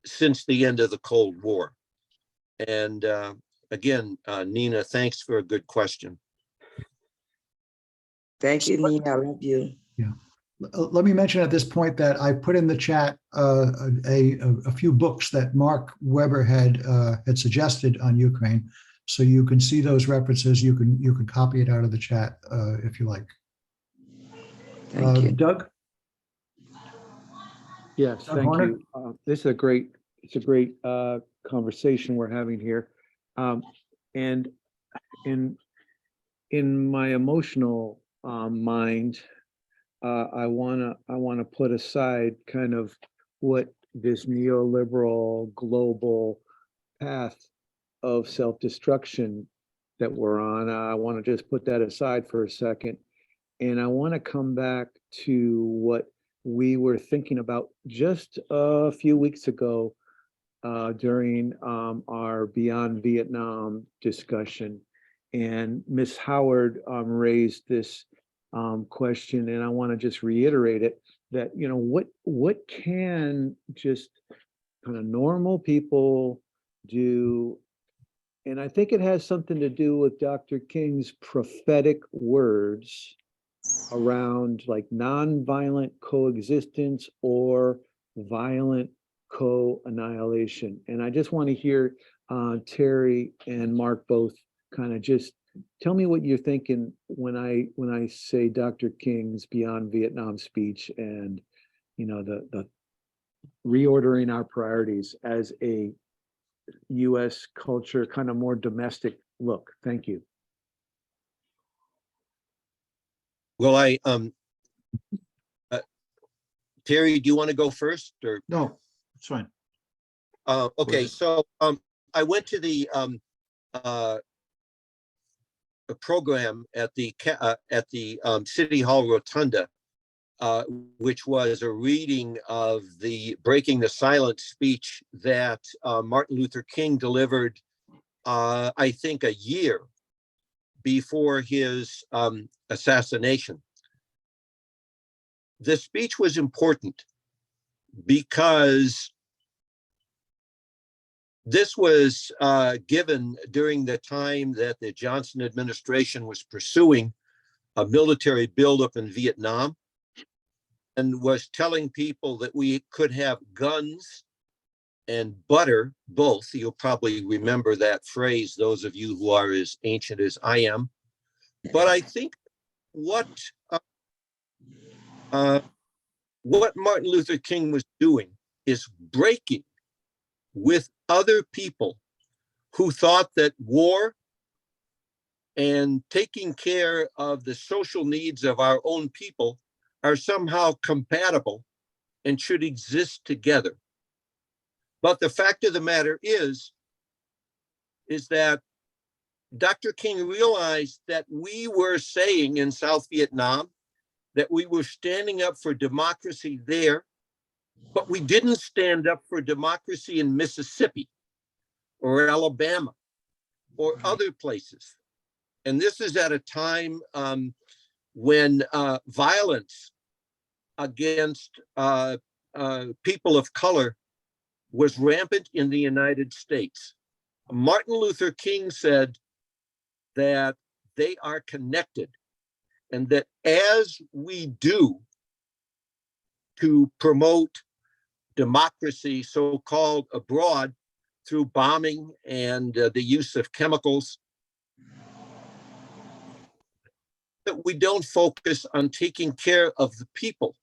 since the end of the Cold War. And again, Nina, thanks for a good question. Thank you, Nina. I love you. Let me mention at this point that I put in the chat a few books that Mark Weber had suggested on Ukraine, so you can see those references. You can copy it out of the chat if you like. Thank you. Doug? Yes, Doug thank Horner? you. This is a great conversation we're having here. And in my emotional mind, I wanna put aside kind of what this neoliberal global path of self-destruction that we're on. I want to just put that aside for a second. And I want to come back to what we were thinking about just a few weeks ago during our Beyond Vietnam discussion. And Ms. Howard raised this question, and I want to just reiterate it, that, you know, what can just kind of normal people do? And I think it has something to do with Dr. King's prophetic words around like nonviolent coexistence or violent co-annihilation. And I just want to hear Terry and Mark both kind of just tell me what you're thinking when I say Dr. King's Beyond Vietnam speech and, you know, the reordering our priorities as a U.S. culture, kind of more domestic look. Thank you. Well, Terry, do you want to go first or? No, it's fine. Okay, so I went to the a program at the City Hall Rotunda, which was a reading of the Breaking the Silence speech that Martin Luther King delivered, I think a year before his assassination. The speech was important because this was given during the time that the Johnson administration was pursuing a military buildup in Vietnam and was telling people that we could have guns and butter both. You'll probably remember that phrase, those of you who are as ancient as I am. But I think what Martin Luther King was doing is breaking with other people who thought that war and taking care of the social needs of our own people are somehow compatible and should exist together. But the fact of the matter is that Dr. King realized that we were saying in South Vietnam that we were standing up for democracy there, but we didn't stand up for democracy in Mississippi or Alabama or other places. And this is at a time when violence against people of color was rampant in the United States. Martin Luther King said that they are connected, and that as we do to promote democracy, so-called abroad, through bombing and the use of chemicals, that we don't focus on taking care of the people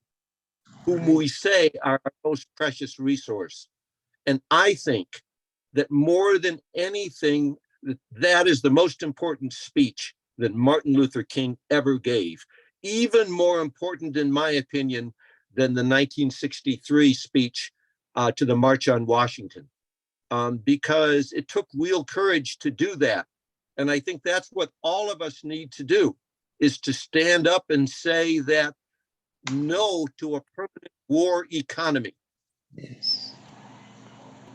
whom we say are our most precious resource. And I think that more than anything, that is the most important speech that Martin Luther King ever gave. Even more important, in my opinion, than the 1963 speech to the March on Washington. because it took real courage to do that. And I think that's what all of us need to do, is to stand up and say that no to a permanent war economy. Yes.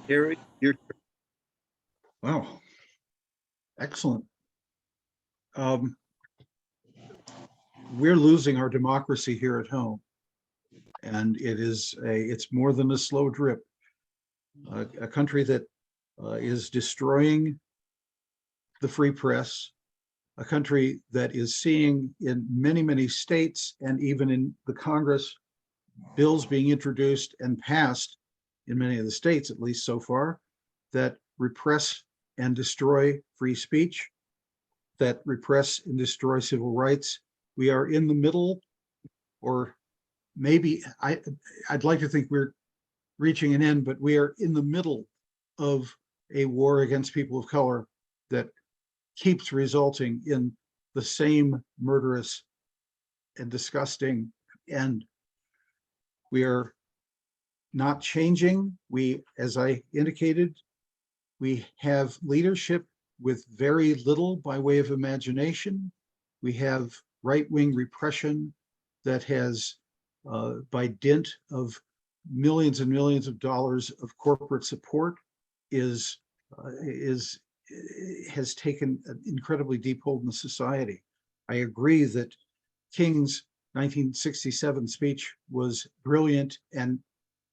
Harry, you're Wow. Excellent. We're losing our democracy here at home. And it's more than a slow drip. A country that is destroying the free press, a country that is seeing in many, many states and even in the Congress, bills being introduced and passed in many of the states, at least so far, that repress and destroy free speech, that repress and destroy civil rights. We are in the middle, or maybe I'd like to think we're reaching an end, but we are in the middle of a war against people of color that keeps resulting in the same murderous and disgusting end. We are not changing. We, as I indicated, we have leadership with very little by way of imagination. We have right-wing repression that has, by dint of millions and millions of dollars of corporate support, has taken an incredibly deep hold in the society. I agree that King's 1967 speech was brilliant, and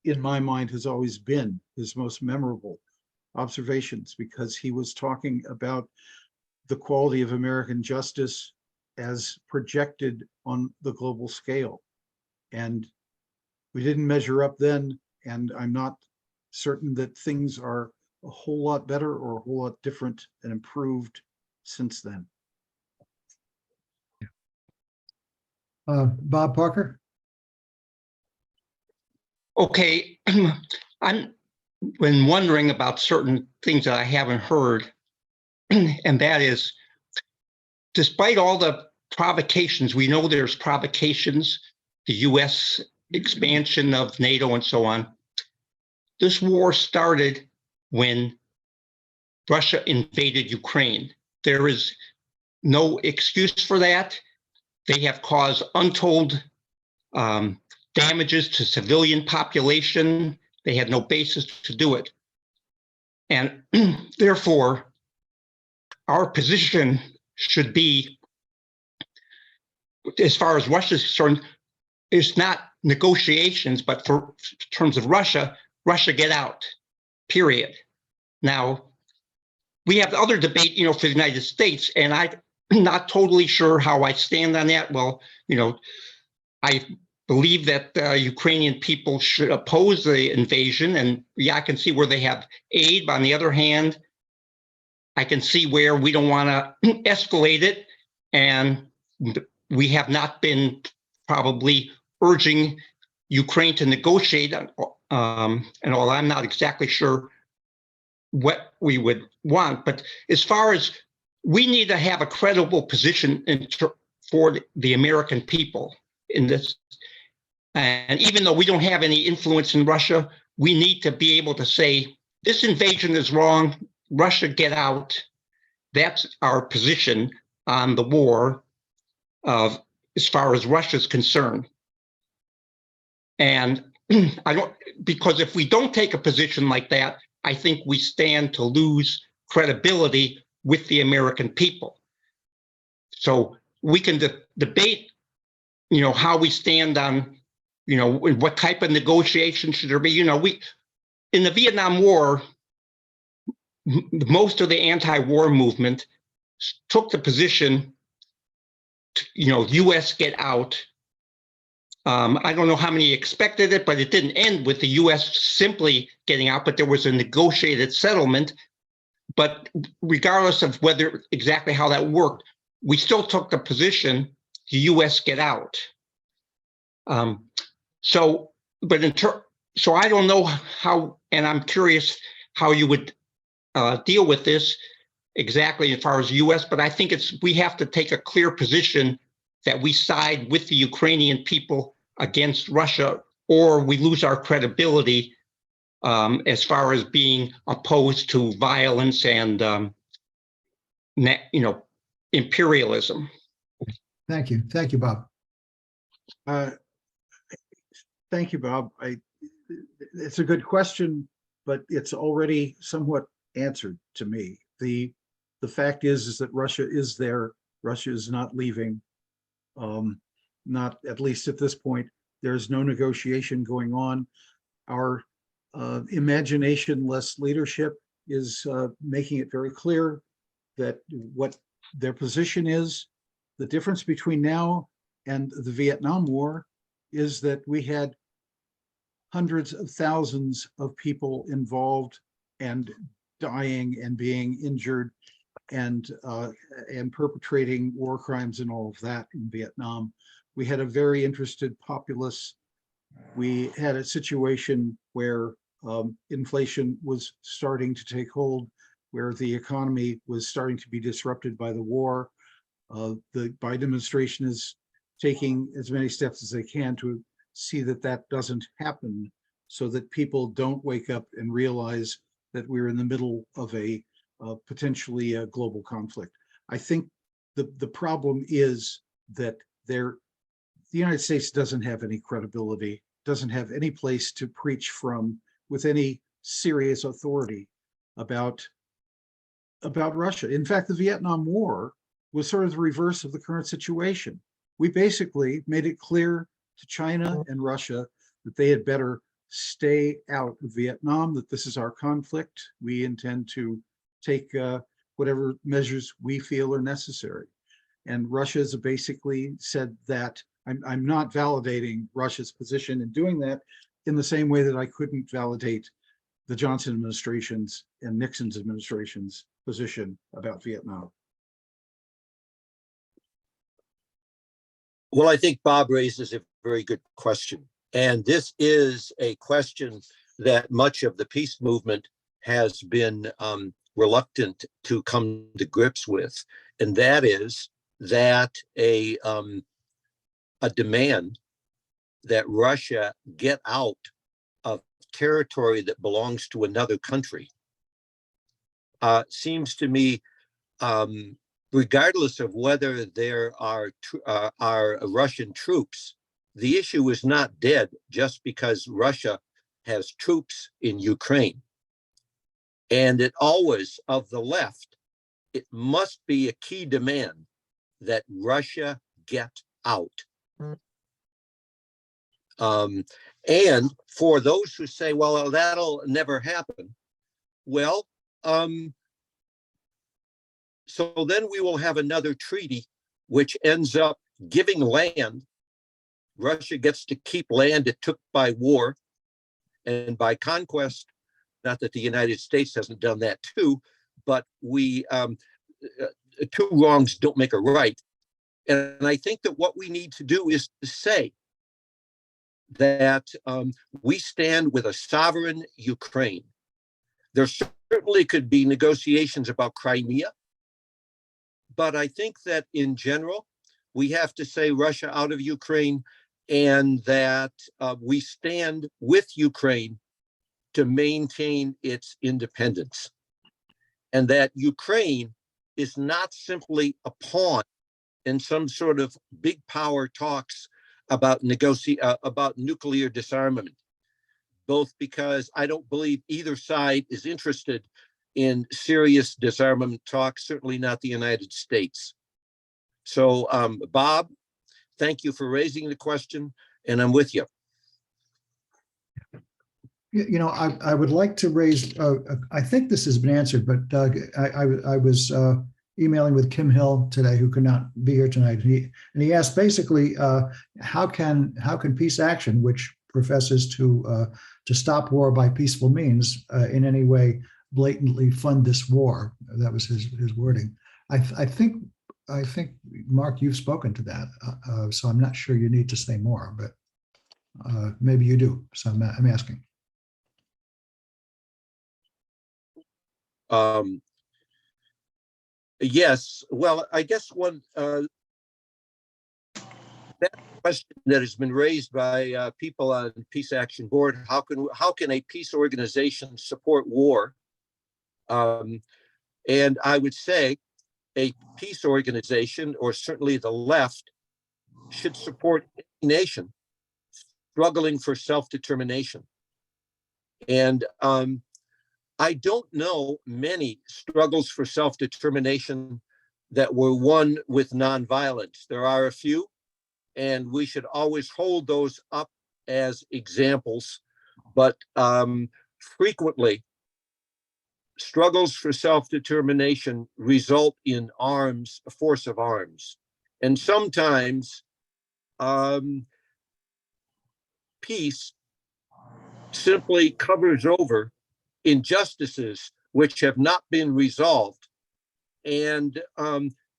in my mind has always been his most memorable observations, because he was talking about the quality of American justice as projected on the global scale. And we didn't measure up then, and I'm not certain that things are a whole lot better or a whole lot different and improved since then. Bob Parker? Okay, I'm been wondering about certain things that I haven't heard, and that is, despite all the provocations, we know there's provocations, the US expansion of NATO and so on. This war started when Russia invaded Ukraine. There is no excuse for that. They have caused untold damages to civilian population. They had no basis to do it. And therefore, our position should be, as far as Russia is concerned, it's not negotiations, but for terms of Russia, Russia get out, period. Now, we have the other debate, for the United States, and I'm not totally sure how I stand on that. Well, I believe that Ukrainian people should oppose the invasion, and yeah, I can see where they have aid. But on the other hand, I can see where we don't want to escalate it, and we have not been probably urging Ukraine to negotiate, and although I'm not exactly sure what we would want, but as far as we need to have a credible position for the American people in this. And even though we don't have any influence in Russia, we need to be able to say, this invasion is wrong, Russia get out. That's our position on the war as far as Russia's concerned. And because if we don't take a position like that, I think we stand to lose credibility with the American people. So we can debate, how we stand on, what type of negotiation should there be. We in the Vietnam War, most of the anti-war movement took the position, U.S. get out. I don't know how many expected it, but it didn't end with the U.S. simply getting out, but there was a negotiated settlement. But regardless of whether exactly how that worked, we still took the position, the U.S. get out. So I don't know how, and I'm curious how you would deal with this exactly as far as the U.S., but I think we have to take a clear position that we side with the Ukrainian people against Russia, or we lose our credibility as far as being opposed to violence and, imperialism. Thank you. Thank you, Bob. Thank you, Bob. It's a good question, but it's already somewhat answered to me. The fact is that Russia is there. Russia is not leaving. Not at least at this point. There's no negotiation going on. Our imagination-less leadership is making it very clear that what their position is. The difference between now and the Vietnam War is that we had hundreds of thousands of people involved and dying and being injured and perpetrating war crimes and all of that in Vietnam. We had a very interested populace. We had a situation where inflation was starting to take hold, where the economy was starting to be disrupted by the war. The Biden administration is taking as many steps as they can to see that that doesn't happen, so that people don't wake up and realize that we're in the middle of a potentially a global conflict. I think the problem is that the United States doesn't have any credibility, doesn't have any place to preach from with any serious authority about Russia. In fact, the Vietnam War was sort of the reverse of the current situation. We basically made it clear to China and Russia that they had better stay out of Vietnam, that this is our conflict. We intend to take whatever measures we feel are necessary. And Russia has basically said that I'm not validating Russia's position in doing that, in the same way that I couldn't validate the Johnson administration's and Nixon's administration's position about Vietnam. Well, I think Bob raises a very good question. And this is a question that much of the peace movement has been reluctant to come to grips with. And that is that a demand that Russia get out of territory that belongs to another country seems to me, regardless of whether there are Russian troops, the issue is not dead just because Russia has troops in Ukraine. And it always, of the left, it must be a key demand that Russia get out. And for those who say, well, that'll never happen, well, so then we will have another treaty which ends up giving land. Russia gets to keep land it took by war and by conquest. Not that the United States hasn't done that too, but we two wrongs don't make a right. And I think that what we need to do is to say that we stand with a sovereign Ukraine. There certainly could be negotiations about Crimea, but I think that in general, we have to say Russia out of Ukraine, and that we stand with Ukraine to maintain its independence. And that Ukraine is not simply a pawn in some sort of big power talks about nuclear disarmament, both because I don't believe either side is interested in serious disarmament talks, certainly not the United States. So, Bob, thank you for raising the question, and I'm with you. You know, I would like to raise, I think this has been answered, but I was emailing with Kim Hill today, who could not be here tonight. And he asked basically, how can peace action, which professes to stop war by peaceful means, in any way blatantly fund this war? That was his wording. I think, Mark, you've spoken to that, so I'm not sure you need to say more, but maybe you do. So I'm asking. Yes, well, I guess one question that has been raised by people on Peace Action Board. How can a peace organization support war? And I would say a peace organization, or certainly the left, should support any nation struggling for self-determination. And I don't know many struggles for self-determination that were won with nonviolence. There are a few, and we should always hold those up as examples. But frequently, struggles for self-determination result in arms, a force of arms. And sometimes peace simply covers over injustices which have not been resolved. And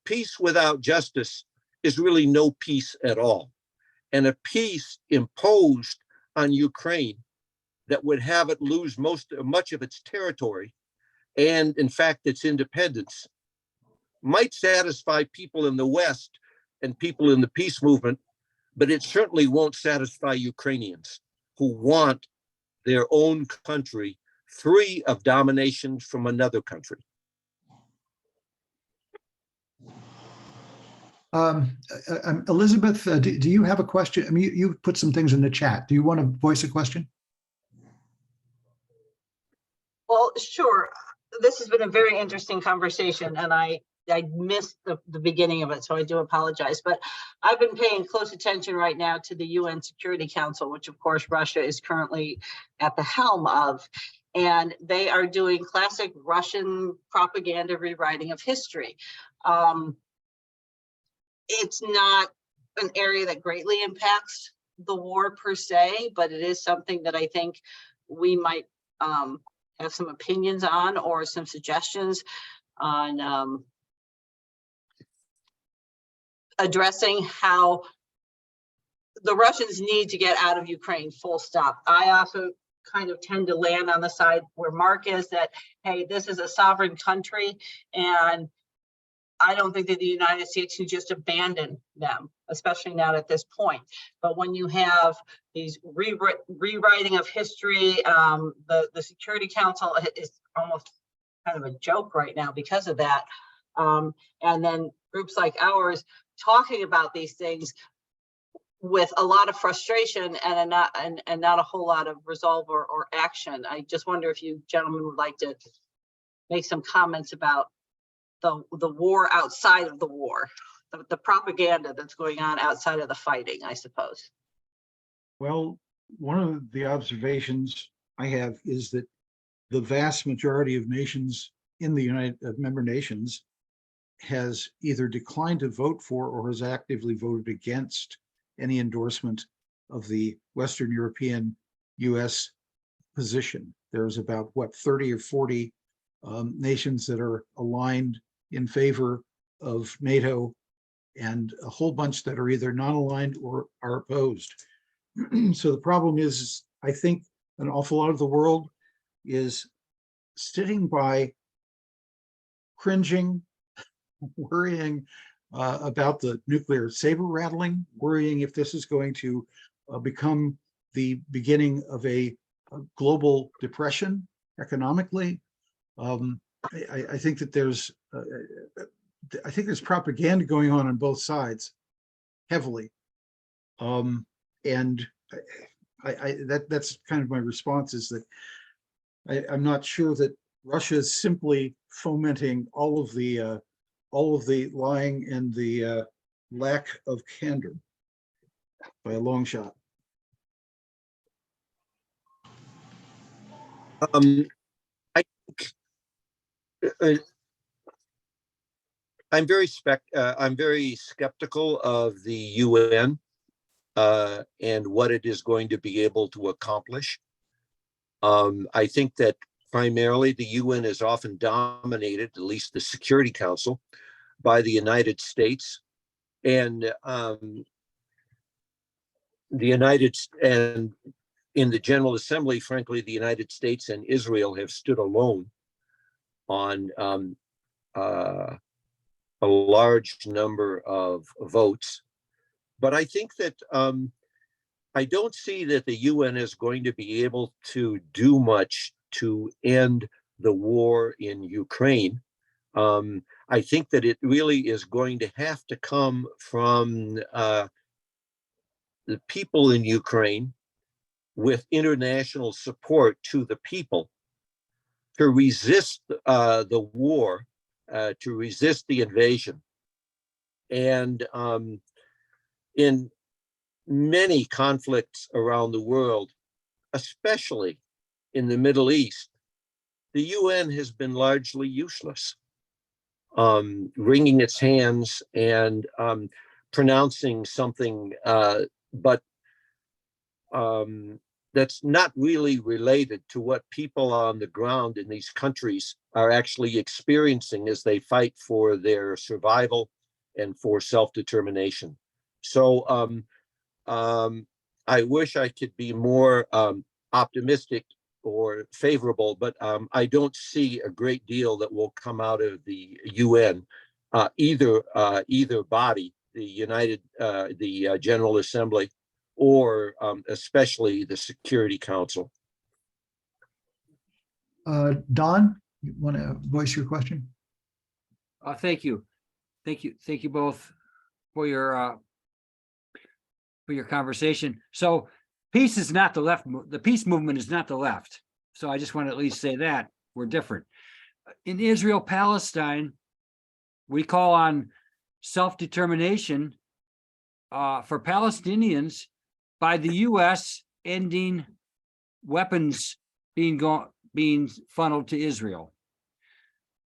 peace without justice is really no peace at all. And a peace imposed on Ukraine that would have it lose much of its territory and, in fact, its independence might satisfy people in the West and people in the peace movement, but it certainly won't satisfy Ukrainians who want their own country free of domination from another country. Elizabeth, do you have a question? I mean, you put some things in the chat. Do you want to voice a question? Well, sure. This has been a very interesting conversation, and I missed the beginning of it, so I do apologize. But I've been paying close attention right now to the UN Security Council, which of course Russia is currently at the helm of. And they are doing classic Russian propaganda rewriting of history. It's not an area that greatly impacts the war per se, but it is something that I think we might have some opinions on, or some suggestions on addressing how the Russians need to get out of Ukraine, full stop. I also kind of tend to land on the side where Mark is, that, hey, this is a sovereign country, and I don't think that the United States can just abandon them, especially not at this point. But when you have these rewriting of history, the Security Council is almost kind of a joke right now because of that. And then groups like ours talking about these things with a lot of frustration and not a whole lot of resolve or action. I just wonder if you gentlemen would like to make some comments about the war outside of the war, the propaganda that's going on outside of the fighting, I suppose. Well, one of the observations I have is that the vast majority of nations in the member nations has either declined to vote for or has actively voted against any endorsement of the Western European US position. There's about, what, 30 or 40 nations that are aligned in favor of NATO, and a whole bunch that are either non-aligned or are opposed. So the problem is, I think an awful lot of the world is sitting by, cringing, worrying about the nuclear saber rattling, worrying if this is going to become the beginning of a global depression economically. I think that there's propaganda going on both sides, heavily, and that's kind of my response, is that I'm not sure that Russia is simply fomenting all of the lying and the lack of candor by a long shot. I think I'm very skeptical of the UN and what it is going to be able to accomplish. I think that primarily the UN is often dominated, at least the Security Council, by the United States, and in the General Assembly, frankly, the United States and Israel have stood alone on a large number of votes. But I think that I don't see that the UN is going to be able to do much to end the war in Ukraine. I think that it really is going to have to come from the people in Ukraine with international support to the people to resist the war, to resist the invasion. And in many conflicts around the world, especially in the Middle East, the UN has been largely useless, wringing its hands and pronouncing something, but that's not really related to what people on the ground in these countries are actually experiencing as they fight for their survival and for self-determination. So I wish I could be more optimistic or favorable, but I don't see a great deal that will come out of the UN, either body, the General Assembly, or especially the Security Council. Don, you want to voice your question? Thank you. Thank you both for your conversation. So peace is not the left. The peace movement is not the left. So I just want to at least say that we're different. In Israel, Palestine, we call on self-determination for Palestinians by the U.S. ending weapons being funneled to Israel.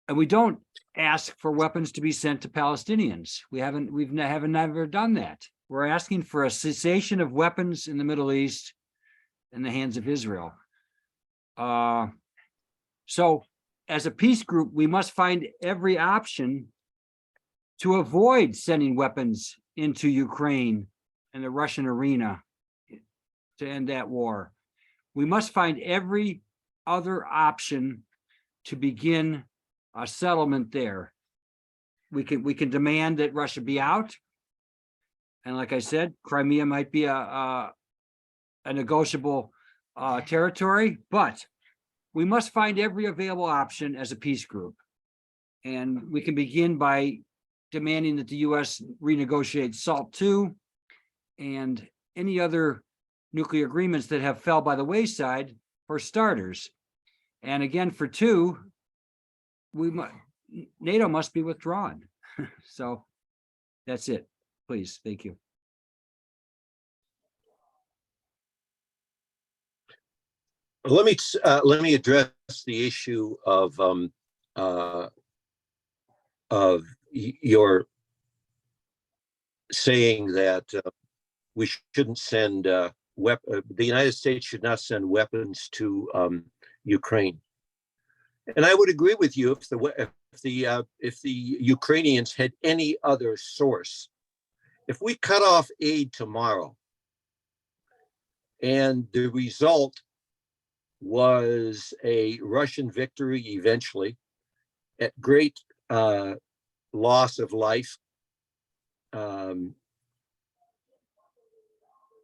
And we don't ask for weapons to be sent to Palestinians. We've never done that. We're asking for a cessation of weapons in the Middle East in the hands of Israel. So as a peace group, we must find every option to avoid sending weapons into Ukraine and the Russian arena to end that war. We must find every other option to begin a settlement there. We can demand that Russia be out. And like I said, Crimea might be a negotiable territory, but we must find every available option as a peace group. And we can begin by demanding that the U.S. renegotiate SALT II and any other nuclear agreements that have fell by the wayside for starters. And again, for two, NATO must be withdrawn. So that's it. Please, thank you. Let me address the issue of your saying that we shouldn't send the United States should not send weapons to Ukraine. And I would agree with you if the Ukrainians had any other source. If we cut off aid tomorrow and the result was a Russian victory eventually at great loss of life,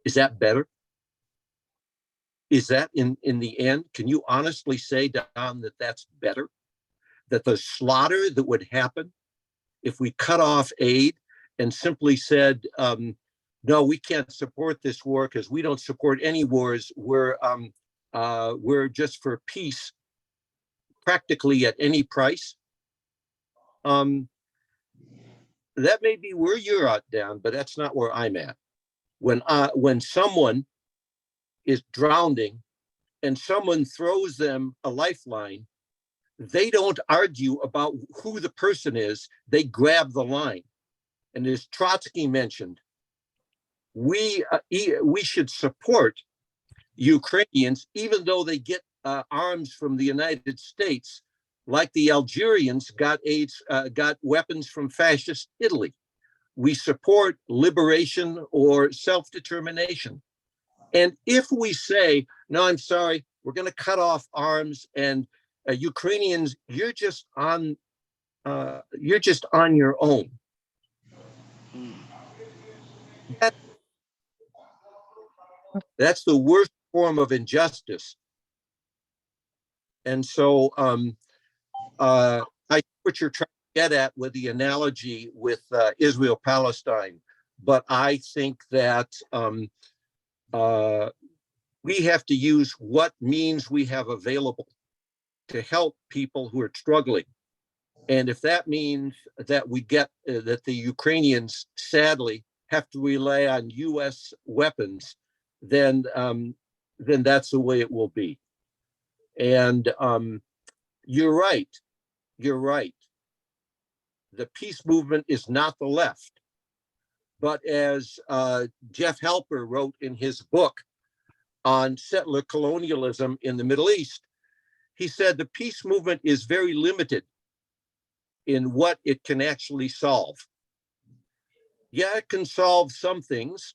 is that better? Is that in the end, can you honestly say, Don, that that's better? That the slaughter that would happen if we cut off aid and simply said, no, we can't support this war because we don't support any wars. We're just for peace, practically at any price. That may be where you're at, Dan, but that's not where I'm at. When someone is drowning and someone throws them a lifeline, they don't argue about who the person is. They grab the line. And as Trotsky mentioned, we should support Ukrainians, even though they get arms from the United States, like the Algerians got weapons from fascist Italy. We support liberation or self-determination. And if we say, no, I'm sorry, we're going to cut off arms, and Ukrainians, you're just on your own. That's the worst form of injustice. And so I think what you're trying to get at with the analogy with Israel-Palestine, but I think that we have to use what means we have available to help people who are struggling. And if that means that we get that the Ukrainians sadly have to rely on US weapons, then that's the way it will be. And you're right. You're right. The peace movement is not the left. But as Jeff Halper wrote in his book on settler colonialism in the Middle East, he said the peace movement is very limited in what it can actually solve. Yeah, it can solve some things.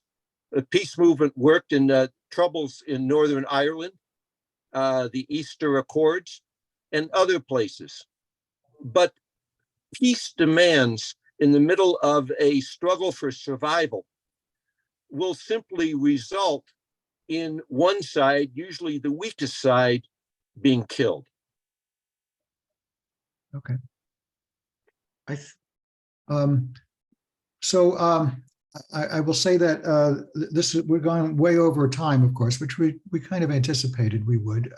The peace movement worked in the troubles in Northern Ireland, the Easter Accords, and other places. But peace demands in the middle of a struggle for survival will simply result in one side, usually the weakest side, being killed. Okay. I, th- I will say that we're going way over time, of course, which we kind of anticipated we would.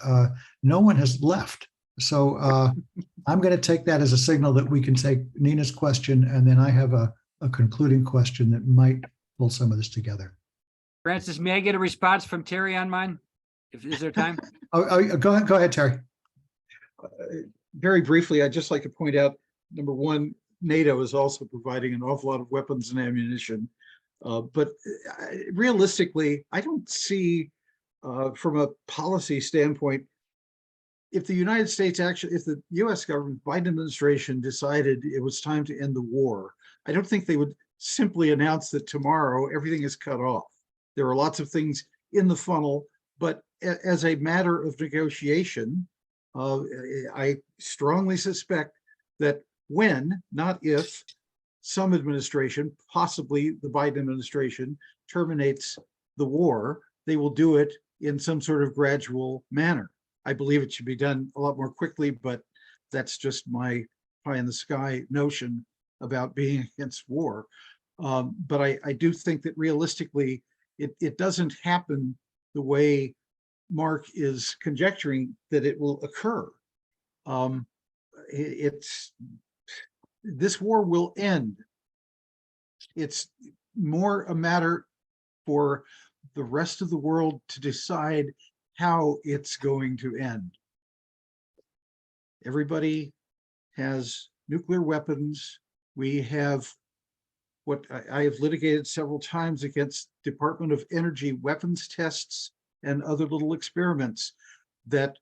No one has left. So I'm going to take that as a signal that we can take Nina's question, and then I have a concluding question that might pull some of this together. Francis, may I get a response from Terry on mine? Is there time? Go ahead, Terry. very briefly, I'd just like to point out, number one, NATO is also providing an awful lot of weapons and ammunition. But realistically, I don't see, from a policy standpoint, if the United States actually, if the US government, Biden administration decided it was time to end the war, I don't think they would simply announce that tomorrow everything is cut off. There are lots of things in the funnel, but as a matter of negotiation, I strongly suspect that when, not if, some administration, possibly the Biden administration, terminates the war, they will do it in some sort of gradual manner. I believe it should be done a lot more quickly, but that's just my pie in the sky notion about being against war. But I do think that realistically, it doesn't happen the way Mark is conjecturing that it will occur. This war will end. It's more a matter for the rest of the world to decide how it's going to end. Everybody has nuclear weapons. We have what I have litigated several times against Department of Energy weapons tests and other little experiments that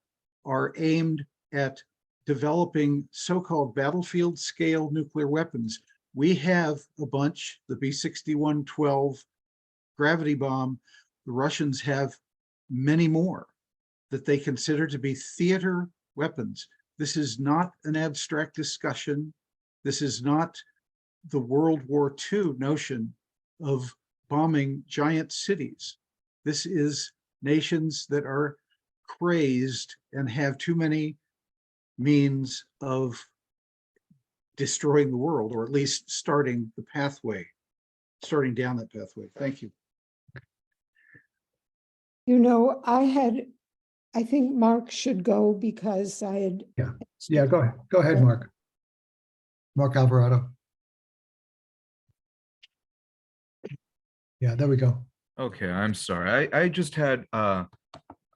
are aimed at developing so-called battlefield scale nuclear weapons. We have a bunch, the B-61-12 gravity bomb. The Russians have many more that they consider to be theater weapons. This is not an abstract discussion. This is not the World War II notion of bombing giant cities. This is nations that are crazed and have too many means of destroying the world, or at least starting the pathway, starting down that pathway. Thank you. You know, I think Mark should go because I had. Yeah, go ahead, Mark. Mark Alvarado. Yeah, there we go. Okay, I'm sorry. I just had, I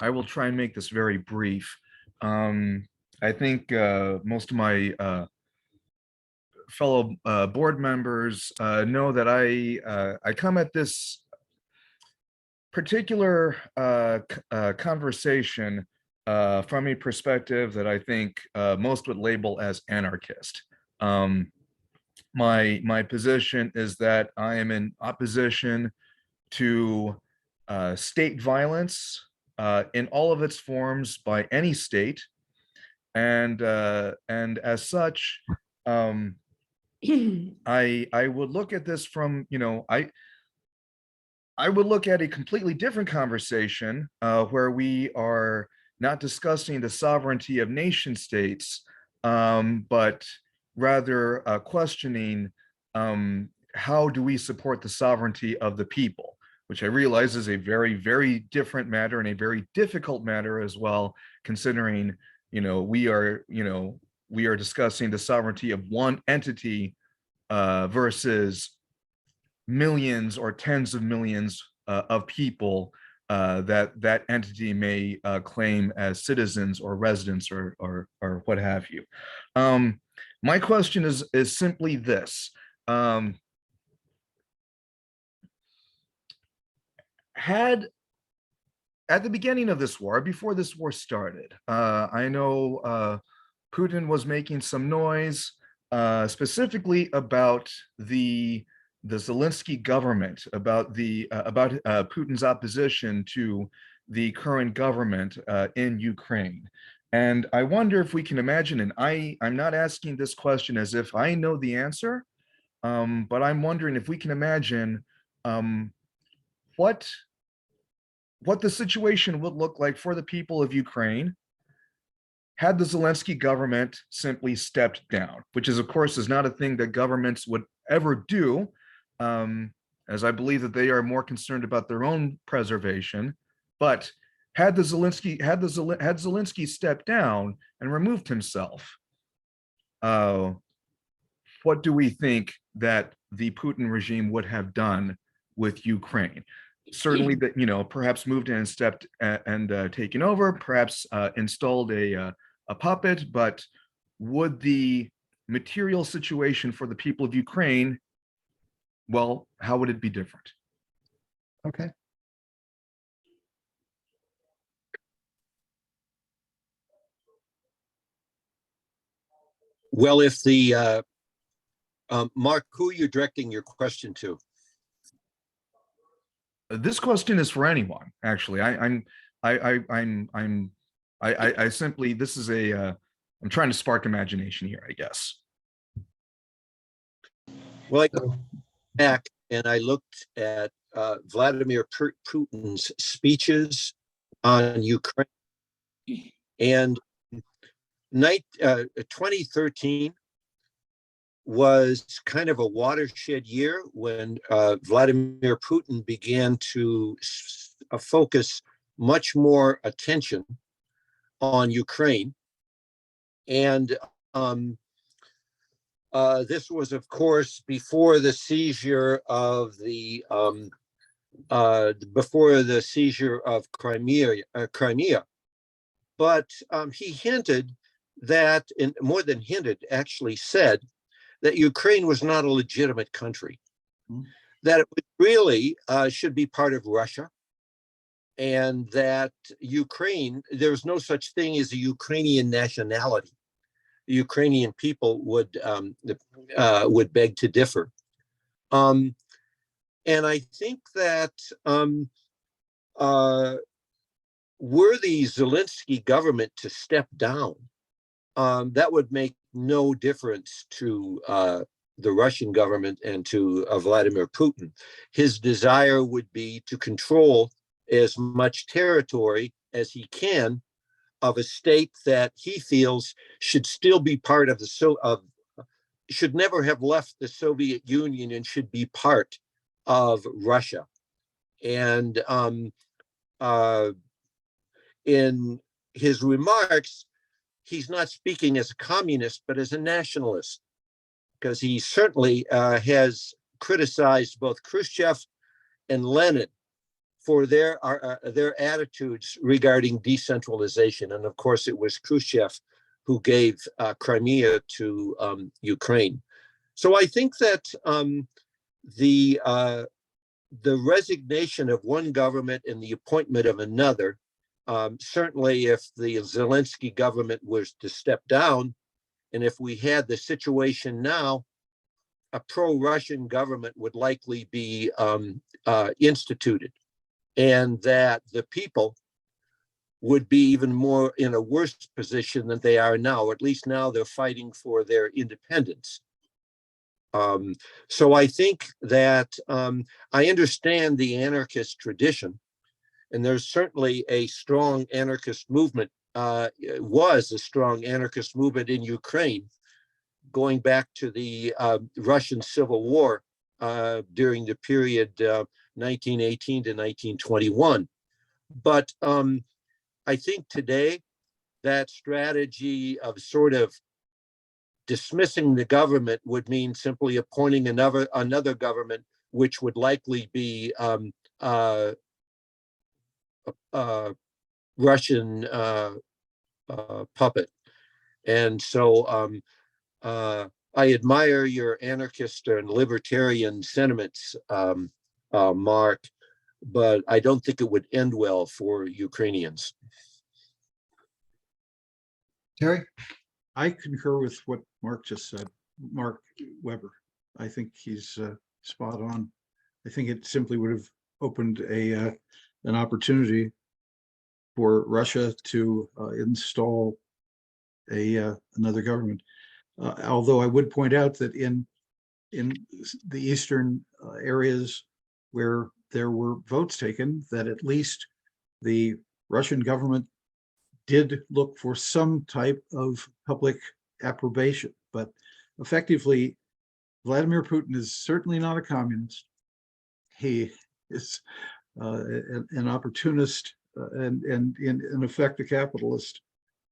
will try and make this very brief. I think most of my fellow board members know that I come at this particular conversation from a perspective that I think most would label as anarchist. My position is that I am in opposition to state violence in all of its forms by any state, and as such, I would look at this from, I would look at a completely different conversation where we are not discussing the sovereignty of nation states, but rather questioning how do we support the sovereignty of the people, which I realize is a very, very different matter and a very difficult matter as well, considering, we are discussing the sovereignty of one entity versus millions or tens of millions of people that entity may claim as citizens or residents or what have you. My question is simply this. Had at the beginning of this war, before this war started, I know Putin was making some noise, specifically about the Zelensky government, about Putin's opposition to the current government in Ukraine. And I wonder if we can imagine, and I'm not asking this question as if I know the answer, but I'm wondering if we can imagine what the situation would look like for the people of Ukraine had the Zelensky government simply stepped down, which is, of course, is not a thing that governments would ever do, as I believe that they are more concerned about their own preservation. But had Zelensky stepped down and removed himself, what do we think that the Putin regime would have done with Ukraine? Certainly that, perhaps moved in and stepped and taken over, perhaps installed a puppet, but would the material situation for the people of Ukraine, well, how would it be different? Okay. Well, if the Mark, who are you directing your question to? This question is for anyone, actually. I'm simply, this is I'm trying to spark imagination here, I guess. Well, I So, looked back and I looked at Vladimir Putin's speeches on Ukraine, and 2013 was kind of a watershed year when Vladimir Putin began to focus much more attention on Ukraine. And this was, of course, before the seizure of Crimea. But he hinted that, and more than hinted, actually said that Ukraine was not a legitimate country, that it really should be part of Russia, and that Ukraine, there's no such thing as a Ukrainian nationality. The Ukrainian people would beg to differ. And I think that were the Zelensky government to step down, that would make no difference to the Russian government and to Vladimir Putin. His desire would be to control as much territory as he can of a state that he feels should still be part of should never have left the Soviet Union and should be part of Russia. And in his remarks, he's not speaking as a communist, but as a nationalist, because he certainly has criticized both Khrushchev and Lenin for their attitudes regarding decentralization. And of course, it was Khrushchev who gave Crimea to Ukraine. So I think that the resignation of one government and the appointment of another, certainly if the Zelensky government was to step down, and if we had the situation now, a pro-Russian government would likely be instituted, and that the people would be even more in a worse position than they are now. At least now they're fighting for their independence. So I think that I understand the anarchist tradition, and there's certainly a strong anarchist movement, was a strong anarchist movement in Ukraine, going back to the Russian Civil War during the period 1918 to 1921. But I think today that strategy of sort of dismissing the government would mean simply appointing another government, which would likely be Russian puppet. And so I admire your anarchist and libertarian sentiments, Mark, but I don't think it would end well for Ukrainians. Terry? I concur with what Mark just said, Mark Weber. I think he's spot on. I think it simply would have opened an opportunity for Russia to install another government. Although I would point out that in the eastern areas where there were votes taken, that at least the Russian government did look for some type of public approbation. But effectively, Vladimir Putin is certainly not a communist. He is an opportunist and in effect a capitalist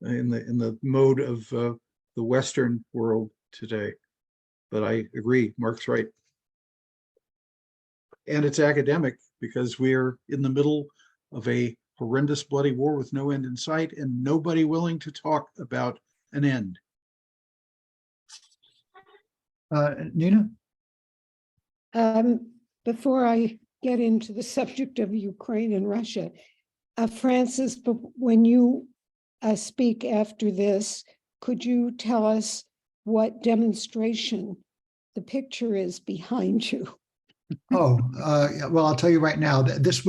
in the mode of the Western world today. But I agree, Mark's right. And it's academic because we're in the middle of a horrendous bloody war with no end in sight and nobody willing to talk about an end. Nina? Before I get into the subject of Ukraine and Russia, Francis, but when you speak after this, could you tell us what demonstration the picture is behind you? Oh, yeah, well, I'll tell you right now that this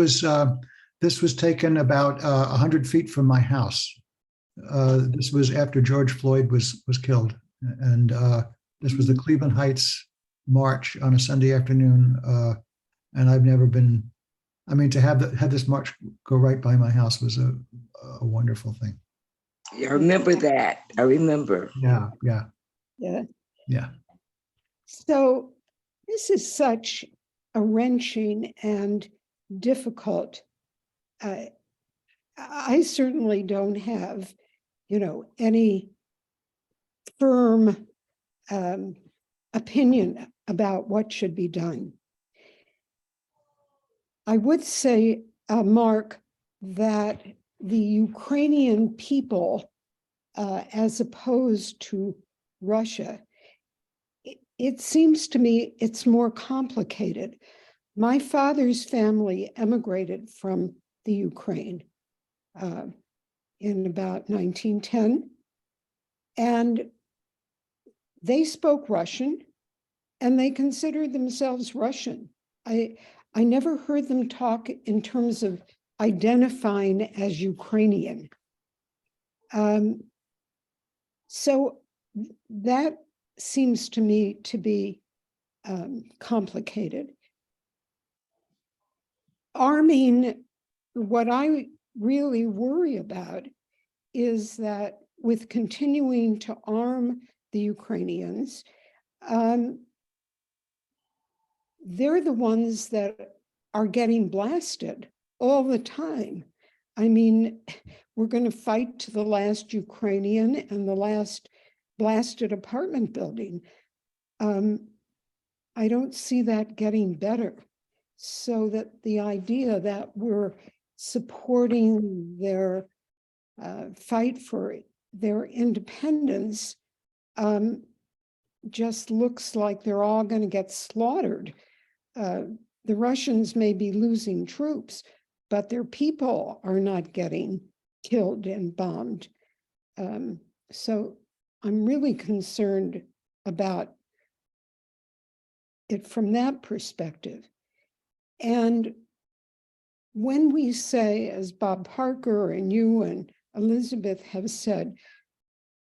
was taken about 100 feet from my house. This was after George Floyd was killed, and this was the Cleveland Heights March on a Sunday afternoon. And I've never been. I mean, to have this march go right by my house was a wonderful thing. I remember that. I remember. Yeah. So this is such a wrenching and difficult. I certainly don't have, any firm opinion about what should be done. I would say, Mark, that the Ukrainian people, as opposed to Russia, it seems to me it's more complicated. My father's family emigrated from the Ukraine in about 1910, and they spoke Russian, and they considered themselves Russian. I never heard them talk in terms of identifying as Ukrainian. So that seems to me to be complicated. Arming, what I really worry about is that with continuing to arm the Ukrainians, they're the ones that are getting blasted all the time. I mean, we're going to fight to the last Ukrainian and the last blasted apartment building. I don't see that getting better. So that the idea that we're supporting their fight for their independence just looks like they're all going to get slaughtered. The Russians may be losing troops, but their people are not getting killed and bombed. So I'm really concerned about it from that perspective. And when we say, as Bob Parker and you and Elizabeth have said,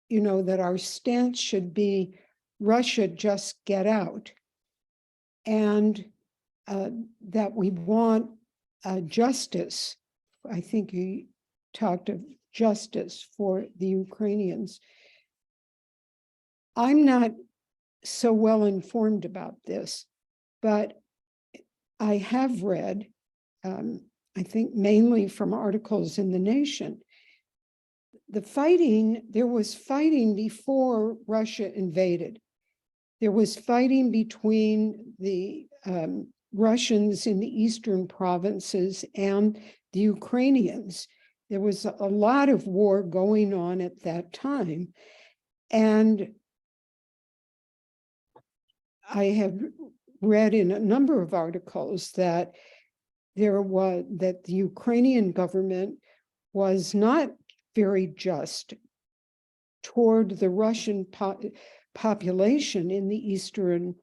that our stance should be Russia just get out, and that we want justice. I think he talked of justice for the Ukrainians. I'm not so well informed about this, but I have read, I think mainly from articles in The Nation, there was fighting before Russia invaded. There was fighting between the Russians in the eastern provinces and the Ukrainians. There was a lot of war going on at that time. And I have read in a number of articles that the Ukrainian government was not very just toward the Russian population in the eastern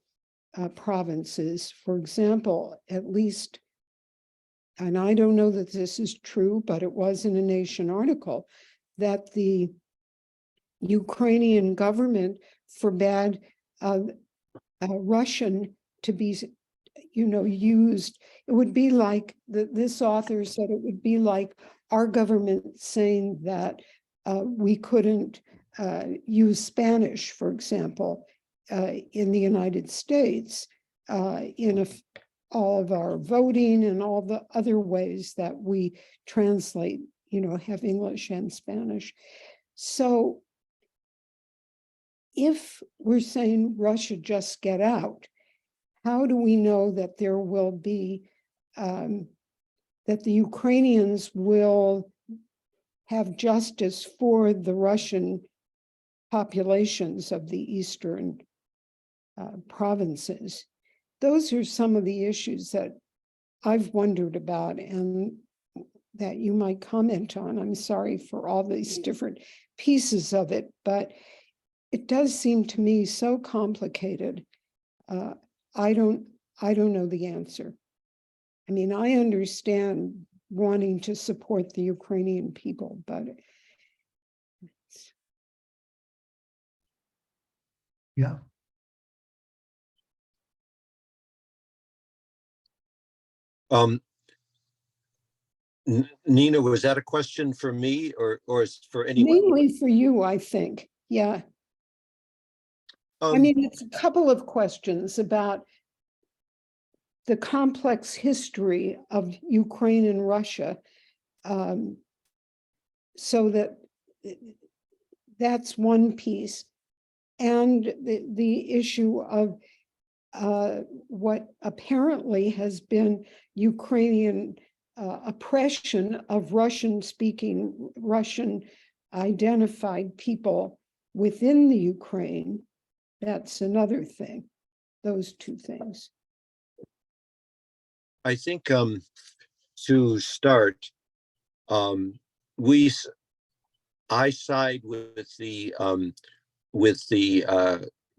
provinces. For example, at least, and I don't know that this is true, but it was in a Nation article, that the Ukrainian government forbade Russian to be, used. It would be like, this author said, it would be like our government saying that we couldn't use Spanish, for example, in the United States, in all of our voting and all the other ways that we translate, have English and Spanish. So if we're saying Russia just get out, how do we know that there will be, that the Ukrainians will have justice for the Russian populations of the eastern provinces? Those are some of the issues that I've wondered about and that you might comment on. I'm sorry for all these different pieces of it, but it does seem to me so complicated. I don't know the answer. I mean, I understand wanting to support the Ukrainian people, but Yeah. Nina, was that a question for me or is for anyone? mainly for you, I think. Yeah. I mean, it's a couple of questions about the complex history of Ukraine and Russia. So that's one piece. And the issue of what apparently has been Ukrainian oppression of Russian-speaking, Russian-identified people within the Ukraine. That's another thing, those two things. I think to start, I side with the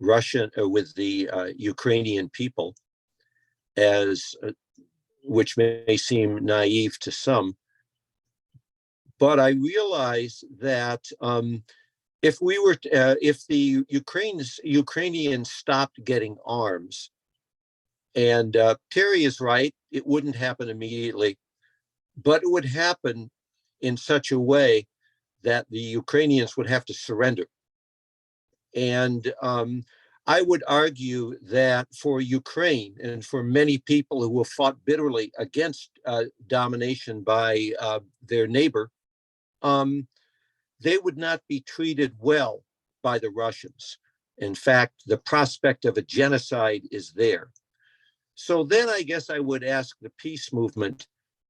Russian or with the Ukrainian people, as which may seem naive to some, but I realize that if the Ukrainians stopped getting arms, and Terry is right, it wouldn't happen immediately, but it would happen in such a way that the Ukrainians would have to surrender. And I would argue that for Ukraine and for many people who have fought bitterly against domination by their neighbor, they would not be treated well by the Russians. In fact, the prospect of a genocide is there. So then I guess I would ask the peace movement,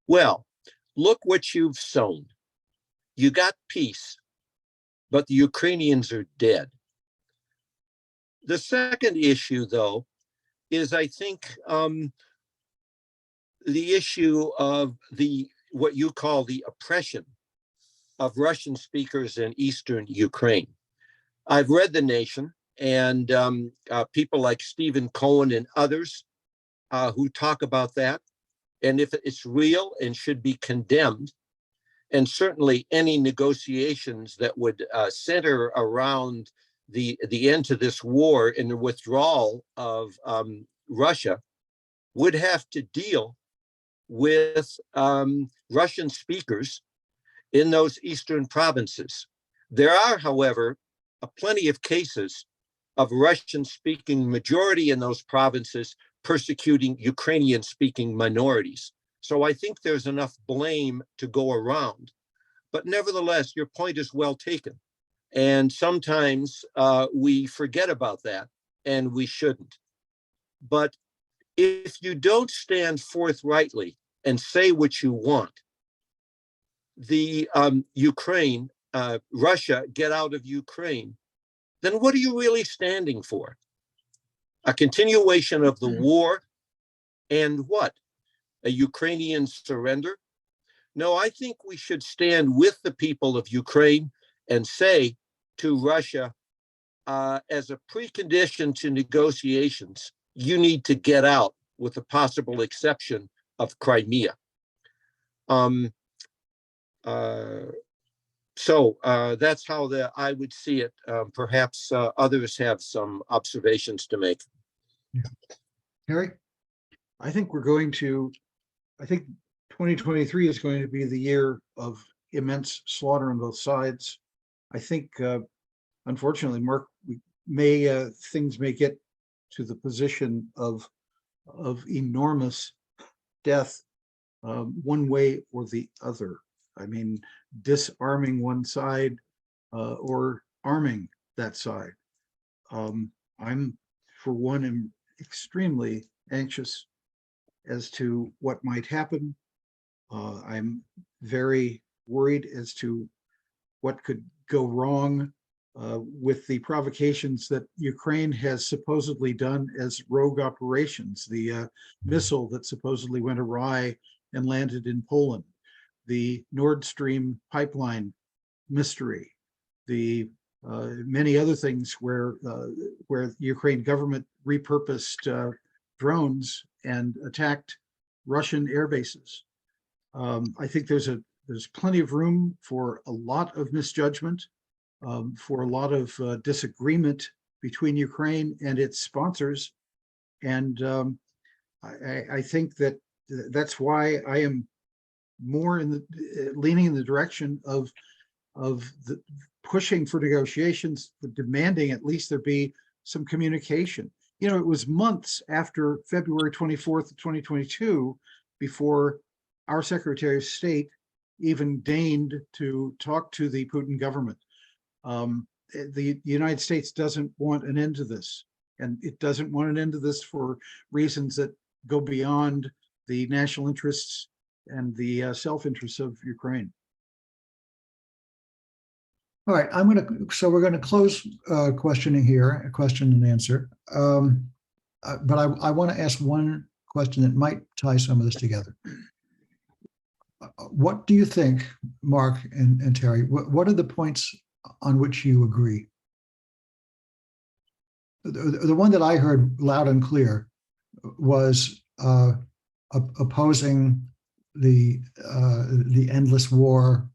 well, look what you've sown. You got peace, but the Ukrainians are dead. The second issue, though, is I think the issue of what you call the oppression of Russian speakers in Eastern Ukraine. I've read The Nation, and people like Stephen Cohen and others who talk about that. And if it's real and should be condemned, and certainly any negotiations that would center around the end to this war and the withdrawal of Russia would have to deal with Russian speakers in those eastern provinces. There are, however, plenty of cases of Russian-speaking majority in those provinces persecuting Ukrainian-speaking minorities. So I think there's enough blame to go around. But nevertheless, your point is well taken. And sometimes we forget about that, and we shouldn't. But if you don't stand forthrightly and say what you want, the Ukraine, Russia, get out of Ukraine, then what are you really standing for? A continuation of the war and what? A Ukrainian surrender? No, I think we should stand with the people of Ukraine and say to Russia, as a precondition to negotiations, you need to get out with the possible exception of Crimea. So that's how I would see it. Perhaps others have some observations to make. Yeah. Harry? I think 2023 is going to be the year of immense slaughter on both sides. I think, unfortunately, Mark, things may get to the position of enormous death one way or the other. I mean, disarming one side or arming that side. I'm, for one, am extremely anxious as to what might happen. I'm very worried as to what could go wrong with the provocations that Ukraine has supposedly done as rogue operations, the missile that supposedly went awry and landed in Poland, the Nord Stream pipeline mystery, the many other things where the Ukraine government repurposed drones and attacked Russian air bases. I think there's plenty of room for a lot of misjudgment, for a lot of disagreement between Ukraine and its sponsors. And I think that's why I am more leaning in the direction of the pushing for negotiations, demanding at least there be some communication. You know, it was months after February 24th, 2022, before our Secretary of State even deigned to talk to the Putin government. The United States doesn't want an end to this, and it doesn't want an end to this for reasons that go beyond the national interests and the self-interests of Ukraine. All right, so we're going to close questioning here, a question and answer. But I want to ask one question that might tie some of this together. What do you think, Mark and Terry, what are the points on which you agree? The one that I heard loud and clear was opposing the endless war,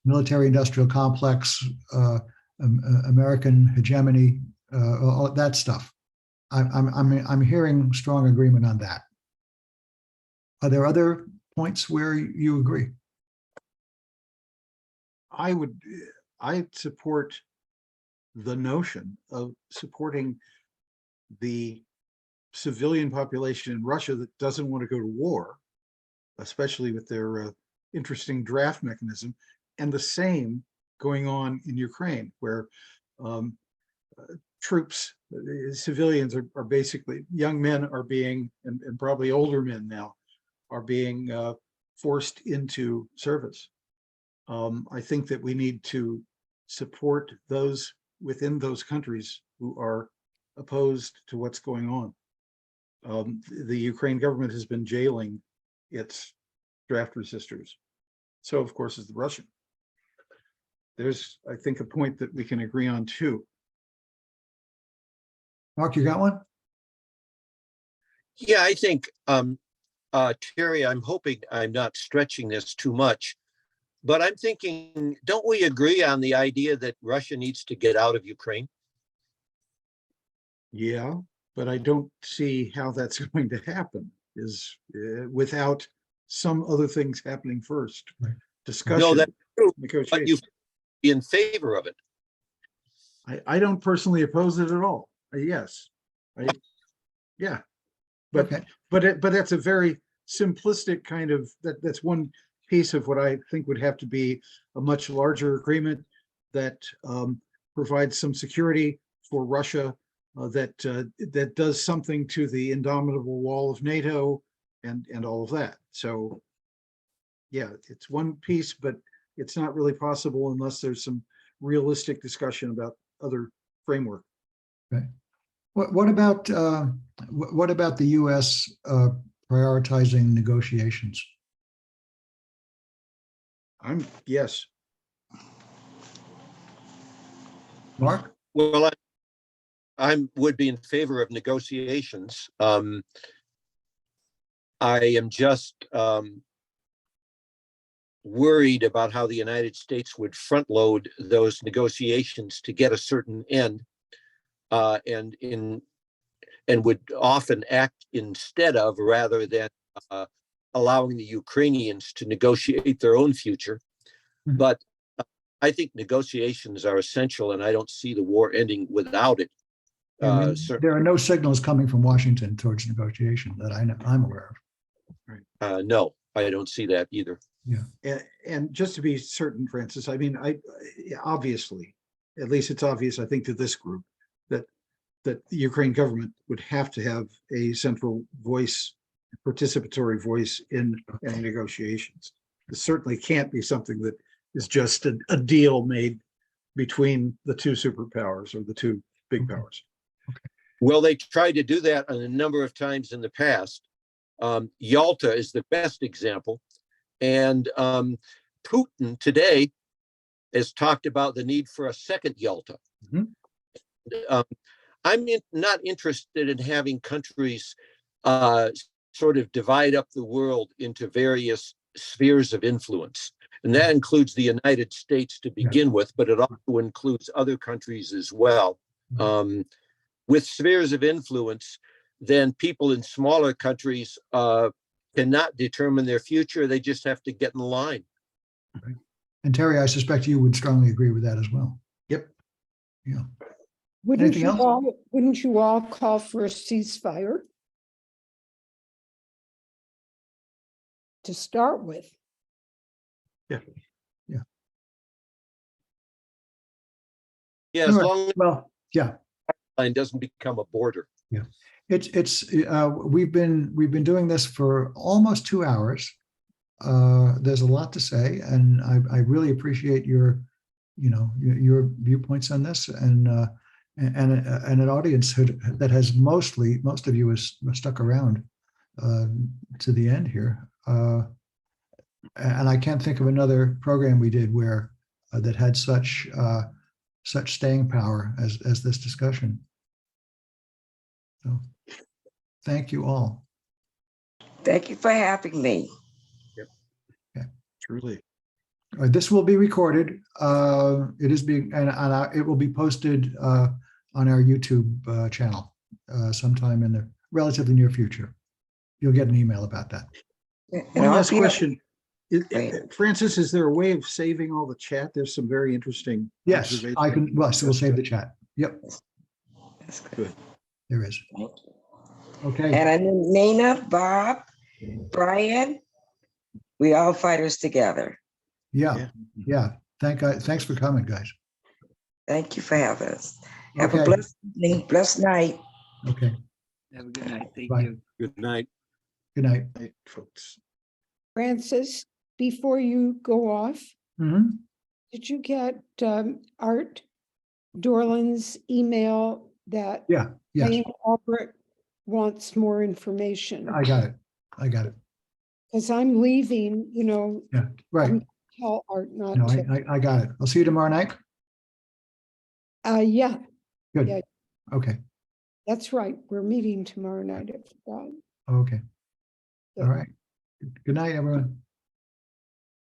military-industrial complex, American hegemony, all that stuff. I'm hearing strong agreement on that. Are there other points where you agree? I support the notion of supporting the civilian population in Russia that doesn't want to go to war, especially with their interesting draft mechanism, and the same going on in Ukraine, where troops, civilians are basically, young men are being, and probably older men now, are being forced into service. I think that we need to support those within those countries who are opposed to what's going on. The Ukraine government has been jailing its draft resistors. So, of course, is the Russian. There's, I think, a point that we can agree on too. Mark, you got one? Yeah, I think, Terry, I'm hoping I'm not stretching this too much. But I'm thinking, don't we agree on the idea that Russia needs to get out of Ukraine? Yeah, but I don't see how that's going to happen without some other things happening first. Right. Discussion, No, that's true, but negotiation. you be in favor of it. I don't personally oppose it at all. Yes. Yeah. But Okay. but that's a very simplistic kind of that's one piece of what I think would have to be a much larger agreement that provides some security for Russia, that does something to the indomitable wall of NATO and all of that. So yeah, it's one piece, but it's not really possible unless there's some realistic discussion about other framework. What about the U.S. Prioritizing negotiations? Yes. Mark? Well, I would be in favor of negotiations. I am just worried about how the United States would front load those negotiations to get a certain end, and would often act instead of, rather than allowing the Ukrainians to negotiate their own future. Mhm. But I think negotiations are essential, and I don't see the war ending without it. There are no signals coming from Washington towards negotiation that I'm aware of. No, I don't see that either. And just to be certain, Francis, I mean, obviously, at least it's obvious, I think, to this group that the Ukraine government would have to have a central voice, participatory voice in any negotiations. It certainly can't be something that is just a deal made between the two superpowers or the two big powers. Well, they tried to do that a number of times in the past. Yalta is the best example. And Putin today has talked about the need for a second Yalta. Mhm. I'm not interested in having countries sort of divide up the world into various spheres of influence. And that includes the United States to begin with, but it also includes other countries as well. With spheres of influence, then people in smaller countries cannot determine their future. They just have to get in line. And Terry, I suspect you would strongly agree with that as well. Yep. Yeah. Wouldn't Anything you else? all call for a ceasefire? To start with. Yeah, as Sure. long as Well, yeah. the line doesn't become a border. We've been doing this for almost 2 hours. There's a lot to say, and I really appreciate your viewpoints on this, and an audience that has most of you has stuck around to the end here. And I can't think of another program we did where that had such staying power as this discussion. So, thank you all. Thank you for having me. Truly. This will be recorded. It is being, and it will be posted on our YouTube channel sometime in the relatively near future. You'll get an email about that. One last question. Right. Francis, is there a way of saving all the chat? There's some very interesting. Yes, I can. observations. Well, so we'll save the chat. Yep, That's good. there is. Thank you. Okay. And I knew Nina, Bob, Brian, we all fighters together. Yeah. Thanks for coming, guys. Thank you for having us. Have Okay. a blessed evening, blessed night. Okay. Have a good night. Thank Bye. you. Good night. Good night. Right, folks. Francis, before you go off, Mhm. did you get Art Dorland's email that Yeah. Yes, Wayne Albert wants more information? I got it. Because I'm leaving, Yeah. Right. tell Art not No, to. I got it. I'll see you tomorrow night. Yeah, Good. Yeah. Okay. that's right. We're meeting tomorrow night at 5. Okay. Good. All right. Good night, everyone.